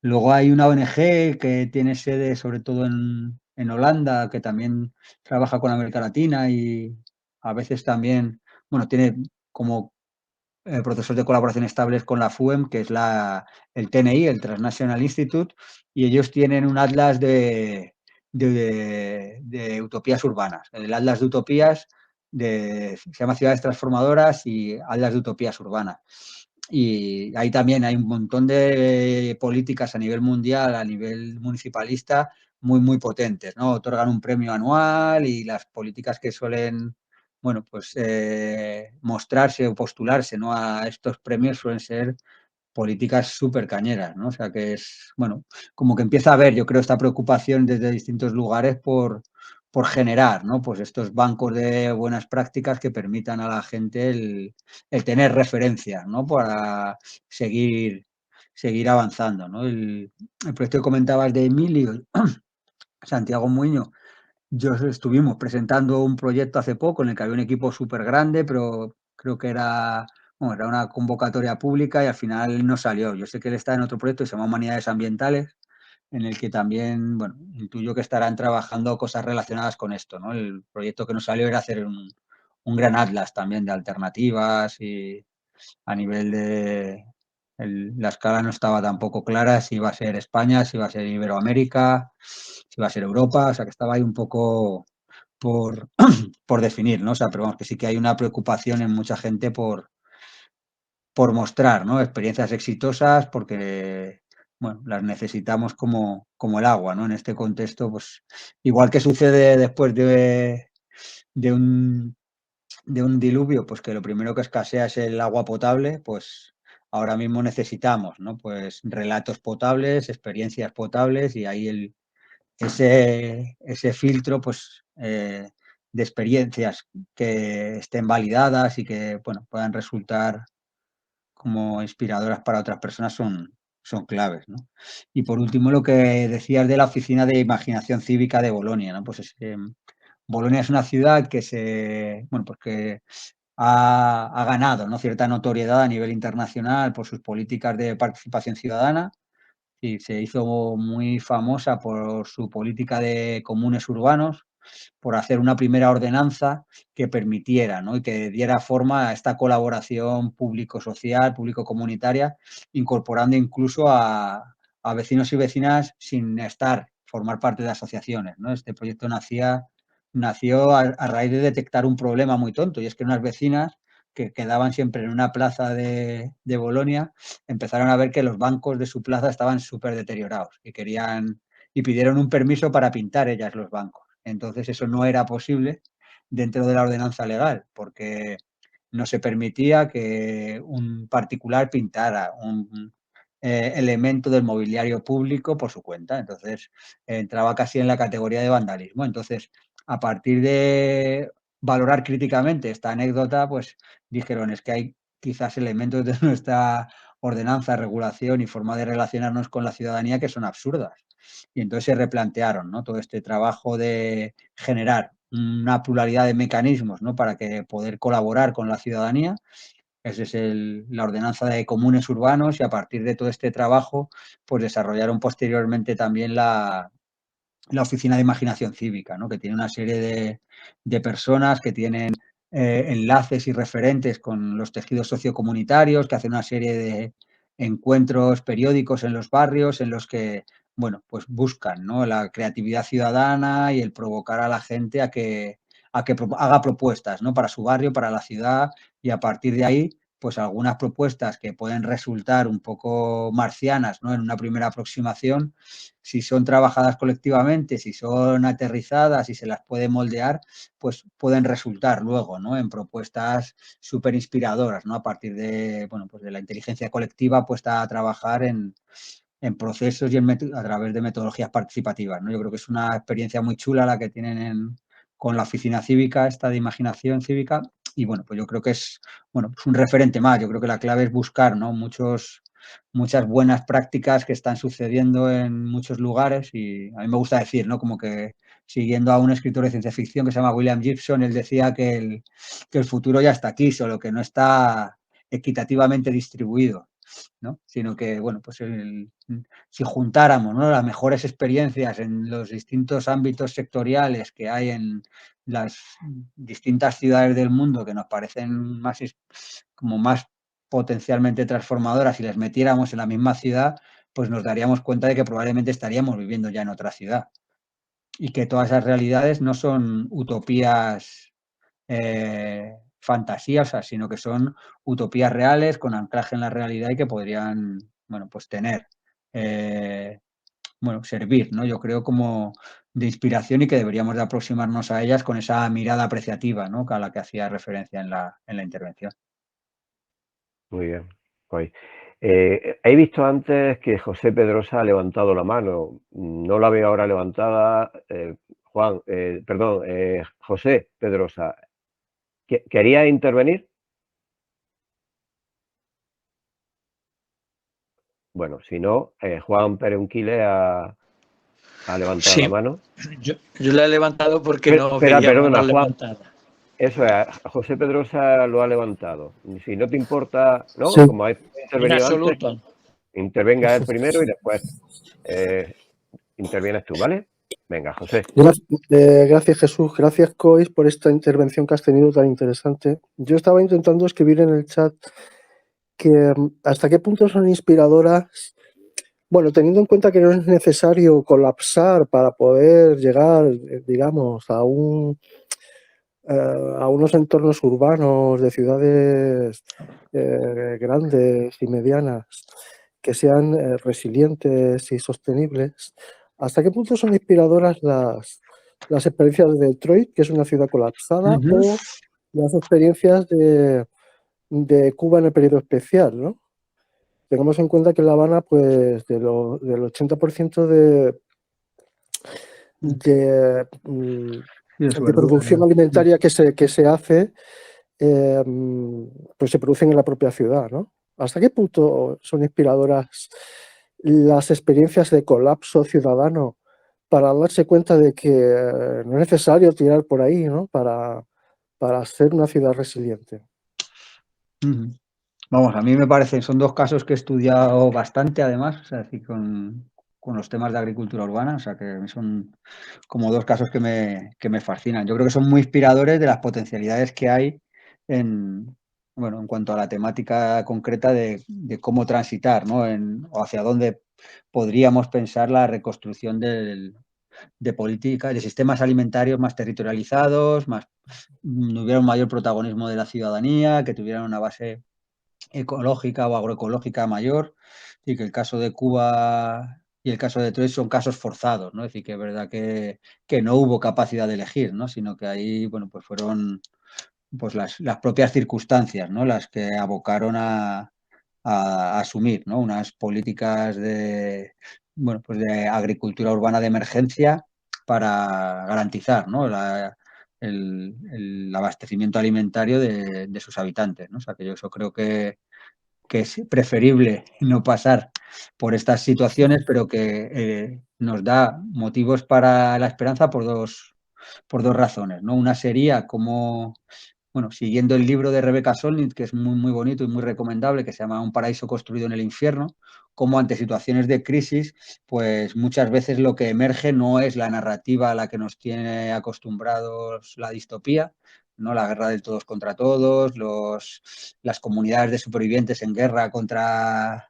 Luego hay una ONG que tiene sede sobre todo en Holanda, que también trabaja con América Latina y a veces también, bueno, tiene como procesos de colaboración estables con la FUEM, que es el TNI, el Transnational Institute, y ellos tienen un atlas de utopías urbanas. El atlas de utopías se llama Ciudades Transformadoras y atlas de utopías urbanas. Y ahí también hay un montón de políticas a nivel mundial, a nivel municipalista, muy, muy potentes, ¿no? Otorgan un premio anual y las políticas que suelen, bueno, pues mostrarse o postularse, ¿no?, a estos premios suelen ser políticas súper cañeras, ¿no? O sea que es, bueno, como que empieza a haber, yo creo, esta preocupación desde distintos lugares por generar, ¿no?, pues estos bancos de buenas prácticas que permitan a la gente el tener referencias, ¿no?, para seguir avanzando, ¿no? El proyecto que comentabas de Emilio, Santiago Muiño, estuvimos presentando un proyecto hace poco en el que había un equipo súper grande, pero creo que era una convocatoria pública y al final no salió. Yo sé que él está en otro proyecto que se llama Humanidades Ambientales, en el que también, bueno, intuyo que estarán trabajando cosas relacionadas con esto, ¿no? El proyecto que no salió era hacer un gran atlas también de alternativas y a nivel de... la escala no estaba tampoco clara si iba a ser España, si iba a ser Iberoamérica, si iba a ser Europa, o sea que estaba ahí un poco por definir, ¿no? O sea, pero vamos, que sí que hay una preocupación en mucha gente por mostrar, ¿no?, experiencias exitosas porque, bueno, las necesitamos como el agua, ¿no? En este contexto, pues igual que sucede después de un diluvio, pues que lo primero que escasea es el agua potable, pues ahora mismo necesitamos, ¿no?, pues relatos potables, experiencias potables y ahí ese filtro, pues de experiencias que estén validadas y que, bueno, puedan resultar como inspiradoras para otras personas son claves, ¿no? Y por último, lo que decías de la Oficina de Imaginación Cívica de Bolonia, ¿no? Pues Bolonia es una ciudad que bueno, pues que ha ganado, ¿no?, cierta notoriedad a nivel internacional por sus políticas de participación ciudadana y se hizo muy famosa por su política de comunes urbanos, por hacer una primera ordenanza que permitiera, ¿no?, y que diera forma a esta colaboración público-social, público-comunitaria, incorporando incluso a vecinos y vecinas sin formar parte de asociaciones, ¿no? Este proyecto nació a raíz de detectar un problema muy tonto, y es que unas vecinas que quedaban siempre en una plaza de Bolonia empezaron a ver que los bancos de su plaza estaban súper deteriorados y pidieron un permiso para pintar ellas los bancos. Entonces eso no era posible dentro de la ordenanza legal, porque no se permitía que un particular pintara un elemento del mobiliario público por su cuenta. Entonces entraba casi en la categoría de vandalismo. Entonces, a partir de valorar críticamente esta anécdota, pues dijeron, es que hay quizás elementos de nuestra ordenanza, regulación y forma de relacionarnos con la ciudadanía que son absurdas. Y entonces se replantearon, ¿no?, todo este trabajo de generar una pluralidad de mecanismos, ¿no?, para poder colaborar con la ciudadanía. Esa es la ordenanza de comunes urbanos y a partir de todo este trabajo, pues desarrollaron posteriormente también la Oficina de Imaginación Cívica, ¿no?, que tiene una serie de personas que tienen enlaces y referentes con los tejidos sociocomunitarios, que hacen una serie de encuentros periódicos en los barrios en los que, bueno, pues buscan, ¿no?, la creatividad ciudadana y el provocar a la gente a que haga propuestas, ¿no?, para su barrio, para la ciudad, y a partir de ahí pues algunas propuestas que pueden resultar un poco marcianas, ¿no? En una primera aproximación, si son trabajadas colectivamente, si son aterrizadas y se las puede moldear, pues pueden resultar luego, ¿no? En propuestas súper inspiradoras, ¿no? A partir de, bueno, pues de la inteligencia colectiva puesta a trabajar en procesos y a través de metodologías participativas, ¿no? Yo creo que es una experiencia muy chula la que tienen con la oficina cívica, esta de imaginación cívica, y bueno, pues yo creo que es, bueno, pues un referente más. Yo creo que la clave es buscar, ¿no? Muchas buenas prácticas que están sucediendo en muchos lugares, y a mí me gusta decir, ¿no? Como que siguiendo a un escritor de ciencia ficción que se llama William Gibson, él decía que el futuro ya está aquí, solo que no está equitativamente distribuido, ¿no? Sino que, bueno, pues si juntáramos, ¿no? Las mejores experiencias en los distintos ámbitos sectoriales que hay en las distintas ciudades del mundo que nos parecen como más potencialmente transformadoras, y les metiéramos en la misma ciudad, pues nos daríamos cuenta de que probablemente estaríamos viviendo ya en otra ciudad, y que todas esas realidades no son utopías fantasías, sino que son utopías reales con anclaje en la realidad y que podrían, bueno, pues tener, bueno, servir, ¿no? Yo creo como de inspiración, y que deberíamos de aproximarnos a ellas con esa mirada apreciativa, ¿no? A la que hacía referencia en la intervención. Muy bien. Pues, he visto antes que José Pedrosa ha levantado la mano. No la veo ahora levantada. Juan, perdón, José Pedrosa, ¿quería intervenir? Bueno, si no, Juan Pereunquile ha levantado la Sí, mano. yo la he levantado porque no Espera, veía perdona, manos Juan. levantadas. Eso es, José Pedrosa lo ha levantado. Si no te importa, ¿no? Sí. Como ha En intervenido antes, absoluto. intervenga él primero y después intervienes tú, ¿vale? Venga, José. Gracias, Jesús. Gracias, Cois, por esta intervención que has tenido tan interesante. Yo estaba intentando escribir en el chat que hasta qué punto son inspiradoras. Bueno, teniendo en cuenta que no es necesario colapsar para poder llegar, digamos, a unos entornos urbanos de ciudades grandes y medianas que sean resilientes y sostenibles. ¿Hasta qué punto son inspiradoras las experiencias de Detroit, que es una ciudad colapsada, o las experiencias de Cuba en el periodo especial, ¿no? Tengamos en cuenta que en La Habana, pues, del 80% de producción alimentaria que se hace, pues se producen en la propia ciudad, ¿no? ¿Hasta qué punto son inspiradoras las experiencias de colapso ciudadano para darse cuenta de que no es necesario tirar por ahí, ¿no? Para ser una ciudad resiliente? Vamos, a mí me parecen, son dos casos que he estudiado bastante, además, o sea, así con los temas de agricultura urbana, o sea, que son como dos casos que me fascinan. Yo creo que son muy inspiradores de las potencialidades que hay bueno, en cuanto a la temática concreta de cómo transitar, ¿no? O hacia dónde podríamos pensar la reconstrucción de políticas, de sistemas alimentarios más territorializados, hubiera un mayor protagonismo de la ciudadanía, que tuvieran una base ecológica o agroecológica mayor, y que el caso de Cuba y el caso de Detroit son casos forzados, ¿no? Es decir, que es verdad que no hubo capacidad de elegir, ¿no? Sino que ahí, bueno, pues fueron pues las propias circunstancias, ¿no? Las que abocaron a asumir, ¿no? Unas políticas bueno, pues de agricultura urbana de emergencia para garantizar, ¿no? El abastecimiento alimentario de sus habitantes, ¿no? O sea, que yo eso creo que es preferible no pasar por estas situaciones, pero que nos da motivos para la esperanza por dos razones, ¿no? Una sería como, bueno, siguiendo el libro de Rebecca Solnit, que es muy, muy bonito y muy recomendable, que se llama Un paraíso construido en el infierno, como ante situaciones de crisis, pues muchas veces lo que emerge no es la narrativa a la que nos tiene acostumbrados la distopía, ¿no? La guerra del todos contra todos, las comunidades de supervivientes en guerra contra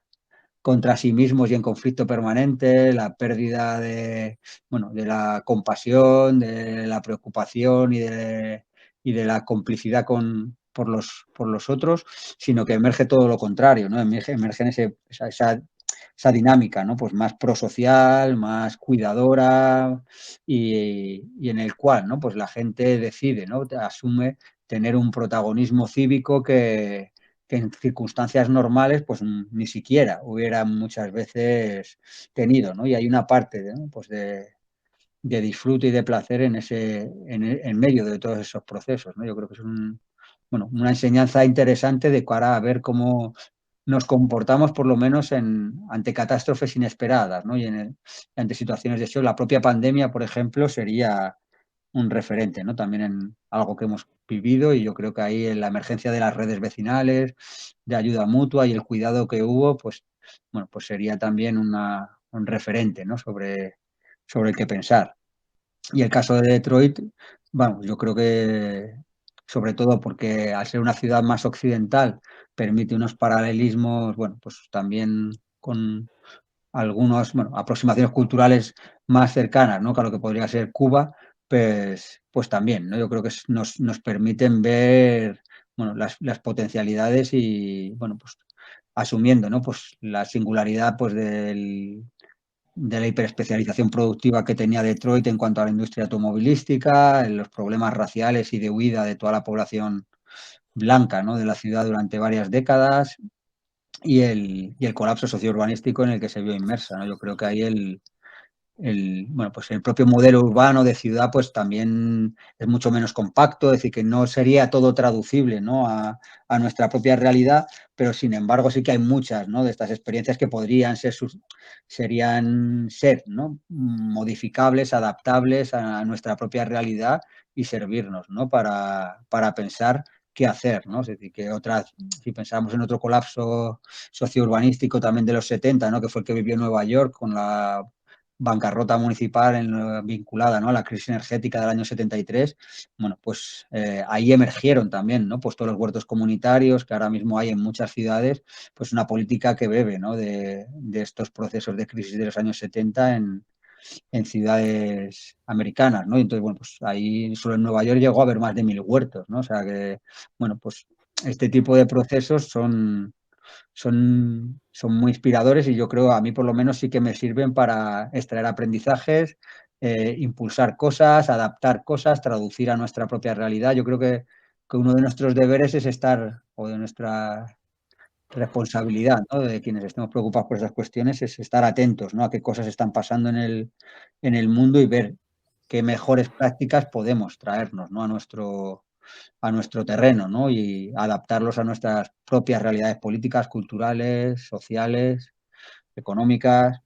sí mismos y en conflicto permanente, la pérdida bueno, de la compasión, de la preocupación y de la complicidad con por los otros, sino que emerge todo lo contrario, ¿no? Emerge esa dinámica, ¿no? Pues más prosocial, más cuidadora y en el cual, ¿no? Pues la gente decide, ¿no? Asume tener un protagonismo cívico que en circunstancias normales pues ni siquiera hubiera muchas veces tenido, ¿no? Y hay una parte, ¿no? Pues de disfrute y de placer en medio de todos esos procesos, ¿no? Yo creo que es una enseñanza interesante de cara a ver cómo nos comportamos por lo menos ante catástrofes inesperadas, ¿no? Y ante situaciones de hecho. La propia pandemia, por ejemplo, sería un referente, ¿no? También en algo que hemos vivido, y yo creo que ahí en la emergencia de las redes vecinales, de ayuda mutua y el cuidado que hubo, pues sería también un referente, ¿no? sobre el que pensar. Y el caso de Detroit, vamos, yo creo que sobre todo porque al ser una ciudad más occidental permite unos paralelismos, pues también con algunas aproximaciones culturales más cercanas, ¿no? Que a lo que podría ser Cuba, pues también, ¿no? Yo creo que nos permiten ver las potencialidades y pues asumiendo, ¿no? Pues la singularidad pues de la hiperespecialización productiva que tenía Detroit en cuanto a la industria automovilística, en los problemas raciales y de huida de toda la población blanca, ¿no? De la ciudad durante varias décadas, y el colapso sociourbanístico en el que se vio inmersa, ¿no? Yo creo que ahí el propio modelo urbano de ciudad pues también es mucho menos compacto, es decir, que no sería todo traducible, ¿no? a nuestra propia realidad, pero sin embargo sí que hay muchas, ¿no? De estas experiencias que podrían serían ¿no? Modificables, adaptables a nuestra propia realidad y servirnos, ¿no? para pensar qué hacer, ¿no? Es decir, que si pensamos en otro colapso sociourbanístico también de los 70, ¿no? Que fue el que vivió Nueva York con la bancarrota municipal vinculada, ¿no? A la crisis energética del año 73, pues ahí emergieron también, ¿no? Pues todos los huertos comunitarios que ahora mismo hay en muchas ciudades, pues una política que bebe, ¿no? de estos procesos de crisis de los años 70 en ciudades americanas, ¿no? Y entonces, pues ahí solo en Nueva York llegó a haber más de 1000 huertos, ¿no? O sea que, pues este tipo de procesos son muy inspiradores, y yo creo, a mí por lo menos sí que me sirven para extraer aprendizajes, impulsar cosas, adaptar cosas, traducir a nuestra propia realidad. Yo creo que uno de nuestros deberes es o de nuestra responsabilidad, ¿no? De quienes estemos preocupados por esas cuestiones, es estar atentos, ¿no? A qué cosas están pasando en el mundo y ver qué mejores prácticas podemos traernos, ¿no? a nuestro terreno, ¿no? Y adaptarlos a nuestras propias realidades políticas, culturales, sociales, económicas.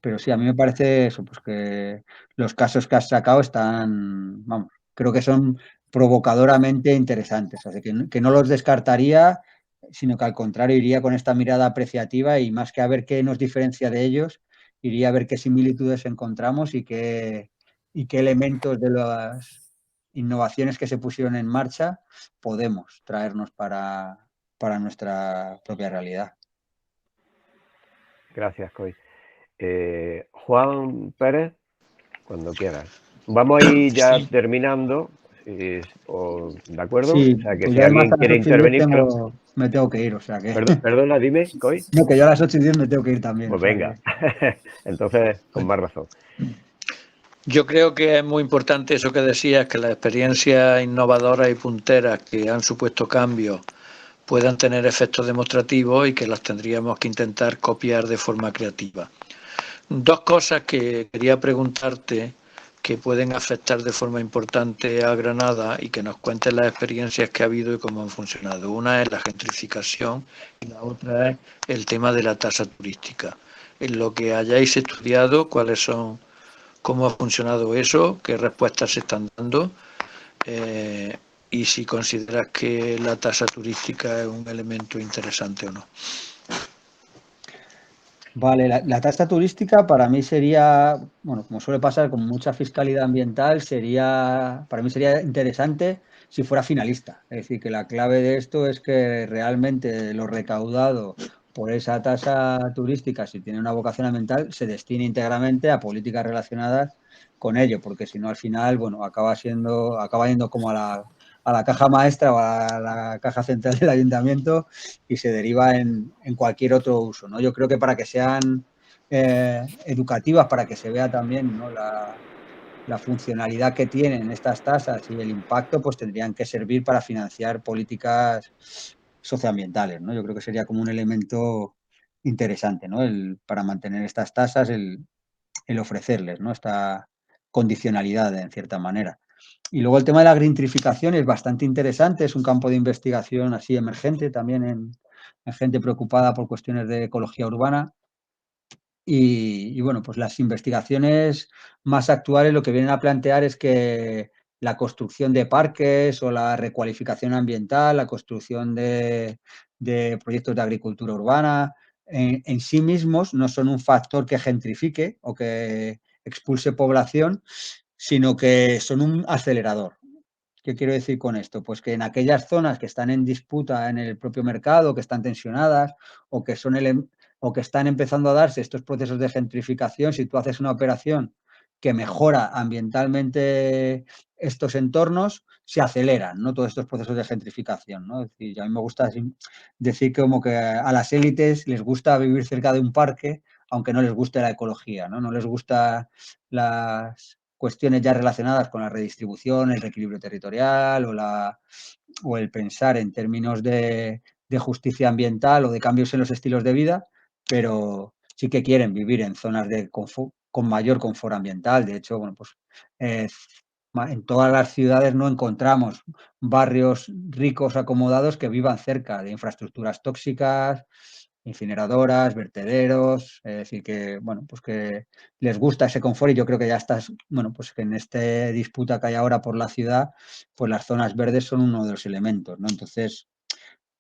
Pero sí, a mí me parece eso, pues que los casos que has sacado están, creo que son provocadoramente interesantes, así que no los descartaría, sino que al contrario iría con esta mirada apreciativa, y más que a ver qué nos diferencia de ellos, iría a ver qué similitudes encontramos y qué elementos de las innovaciones que se pusieron en marcha podemos traernos para nuestra propia realidad. Gracias, Coy. Juan Pérez, cuando quieras. Vamos a ir ya terminando, ¿de acuerdo? Sí, o sea, que pues si yo además alguien a las quiere 8:10 intervenir... me tengo que ir, o sea que... Perdona, dime, Coy. No, que yo a las 8:10 me tengo que ir también. Pues o sea venga, que... entonces con más razón. Yo creo que es muy importante eso que decías, que las experiencias innovadoras y punteras que han supuesto cambios puedan tener efectos demostrativos y que las tendríamos que intentar copiar de forma creativa. Dos cosas que quería preguntarte que pueden afectar de forma importante a Granada y que nos cuentes las experiencias que ha habido y cómo han funcionado. Una es la gentrificación y la otra es el tema de la tasa turística. En lo que hayáis estudiado, cómo ha funcionado eso, qué respuestas se están dando, y si consideras que la tasa turística es un elemento interesante o no. Vale, la tasa turística para mí sería, como suele pasar con mucha fiscalidad ambiental, para mí sería interesante si fuera finalista. Es decir, que la clave de esto es que realmente lo recaudado por esa tasa turística, si tiene una vocación ambiental, se destine íntegramente a políticas relacionadas con ello, porque si no al final, acaba yendo como a a la caja maestra o a la caja central del ayuntamiento y se deriva en cualquier otro uso, ¿no? Yo creo que para que sean educativas, para que se vea también, ¿no?, la funcionalidad que tienen estas tasas y el impacto, pues tendrían que servir para financiar políticas socioambientales, ¿no? Yo creo que sería como un elemento interesante, ¿no? Para mantener estas tasas, el ofrecerles, ¿no?, esta condicionalidad en cierta manera. Y luego el tema de la gentrificación es bastante interesante, es un campo de investigación así emergente también en gente preocupada por cuestiones de ecología urbana. Y bueno, pues las investigaciones más actuales lo que vienen a plantear es que la construcción de parques o la recualificación ambiental, la construcción de proyectos de agricultura urbana, en sí mismos no son un factor que gentrifique o que expulse población, sino que son un acelerador. ¿Qué quiero decir con esto? Pues que en aquellas zonas que están en disputa en el propio mercado, que están tensionadas o que o que están empezando a darse estos procesos de gentrificación, si tú haces una operación que mejora ambientalmente estos entornos, se aceleran, ¿no?, todos estos procesos de gentrificación, ¿no? Es decir, a mí me gusta decir como que a las élites les gusta vivir cerca de un parque, aunque no les guste la ecología, ¿no? No les gusta las cuestiones ya relacionadas con la redistribución, el reequilibrio territorial o el pensar en términos de justicia ambiental o de cambios en los estilos de vida, pero sí que quieren vivir en zonas con mayor confort ambiental. De hecho, bueno, pues en todas las ciudades no encontramos barrios ricos, acomodados, que vivan cerca de infraestructuras tóxicas, incineradoras, vertederos, es decir, que, bueno, pues que les gusta ese confort y yo creo que ya estás, bueno, pues que en esta disputa que hay ahora por la ciudad, pues las zonas verdes son uno de los elementos, ¿no? Entonces,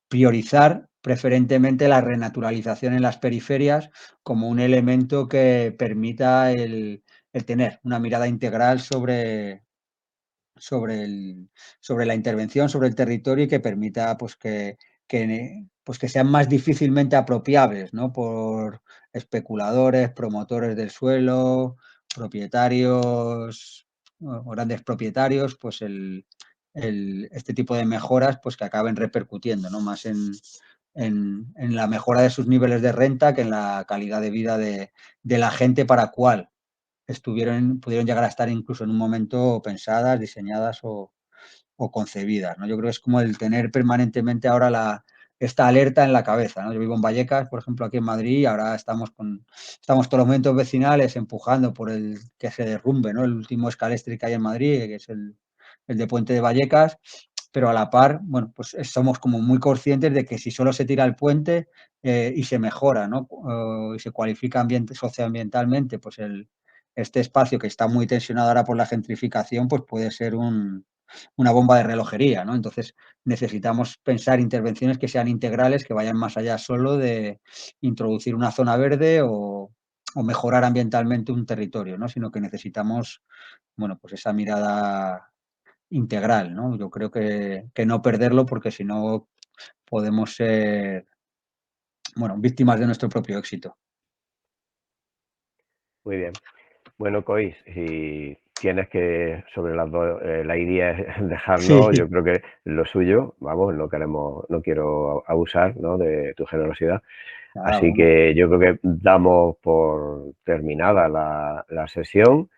priorizar preferentemente la renaturalización en las periferias como un elemento que permita el tener una mirada integral sobre la intervención, sobre el territorio y que permita pues que sean más difícilmente apropiables, ¿no?, por especuladores, promotores del suelo, propietarios o grandes propietarios, pues este tipo de mejoras pues que acaben repercutiendo, ¿no?, más en la mejora de sus niveles de renta que en la calidad de vida de la gente para cual pudieron llegar a estar incluso en un momento pensadas, diseñadas o concebidas, ¿no? Yo creo que es como el tener permanentemente ahora esta alerta en la cabeza, ¿no? Yo vivo en Vallecas, por ejemplo, aquí en Madrid, y ahora estamos todos los movimientos vecinales empujando por el que se derrumbe, ¿no?, el último escalestre que hay en Madrid, que es el de Puente de Vallecas, pero a la par, bueno, pues somos como muy conscientes de que si solo se tira el puente y se mejora, ¿no?, y se cualifica socioambientalmente, pues este espacio que está muy tensionado ahora por la gentrificación, pues puede ser una bomba de relojería, ¿no? Entonces necesitamos pensar intervenciones que sean integrales, que vayan más allá solo de introducir una zona verde o mejorar ambientalmente un territorio, ¿no?, sino que necesitamos, bueno, pues esa mirada integral, ¿no? Yo creo que no perderlo, porque si no podemos ser, bueno, víctimas de nuestro propio éxito. Muy bien. Bueno, Cois, si tienes que, sobre las dos, la idea es dejarnos, Sí. yo creo que lo suyo, vamos, no quiero abusar, ¿no?, de tu generosidad. Nada, Así bueno, que yo creo que damos por terminada la sesión.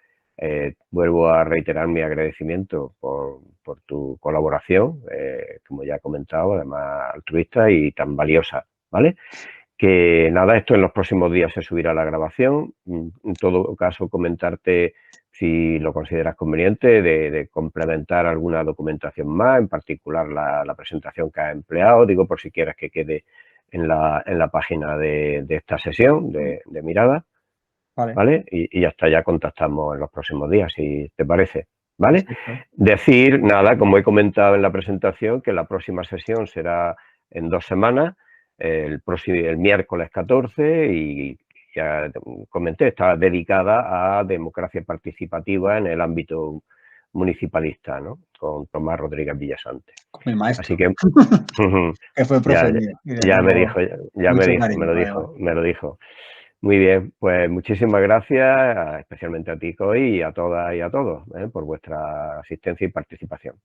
Vuelvo a reiterar mi agradecimiento por tu colaboración, como ya he comentado, además altruista y tan valiosa, ¿vale? Que nada, esto en los próximos días se subirá la grabación. En todo caso, comentarte, si lo consideras conveniente, de complementar alguna documentación más, en particular la presentación que has empleado, digo, por si quieres que quede en la página de esta sesión de Mirada, vale, ¿vale? Y ya está, ya contactamos en los próximos días, si te parece, ¿vale? perfecto. Decir, nada, como he comentado en la presentación, que la próxima sesión será en 2 semanas, el miércoles 14, y ya comenté, está dedicada a democracia participativa en el ámbito municipalista, ¿no?, con Tomás Rodríguez Villasante. Con mi maestro, Así que que fue ya, profe mío y le ya me tengo dijo, mucho me cariño, lo además. dijo, me lo dijo. Muy bien, pues muchísimas gracias, especialmente a ti, Coy, y a todas y a todos, por vuestra asistencia y participación.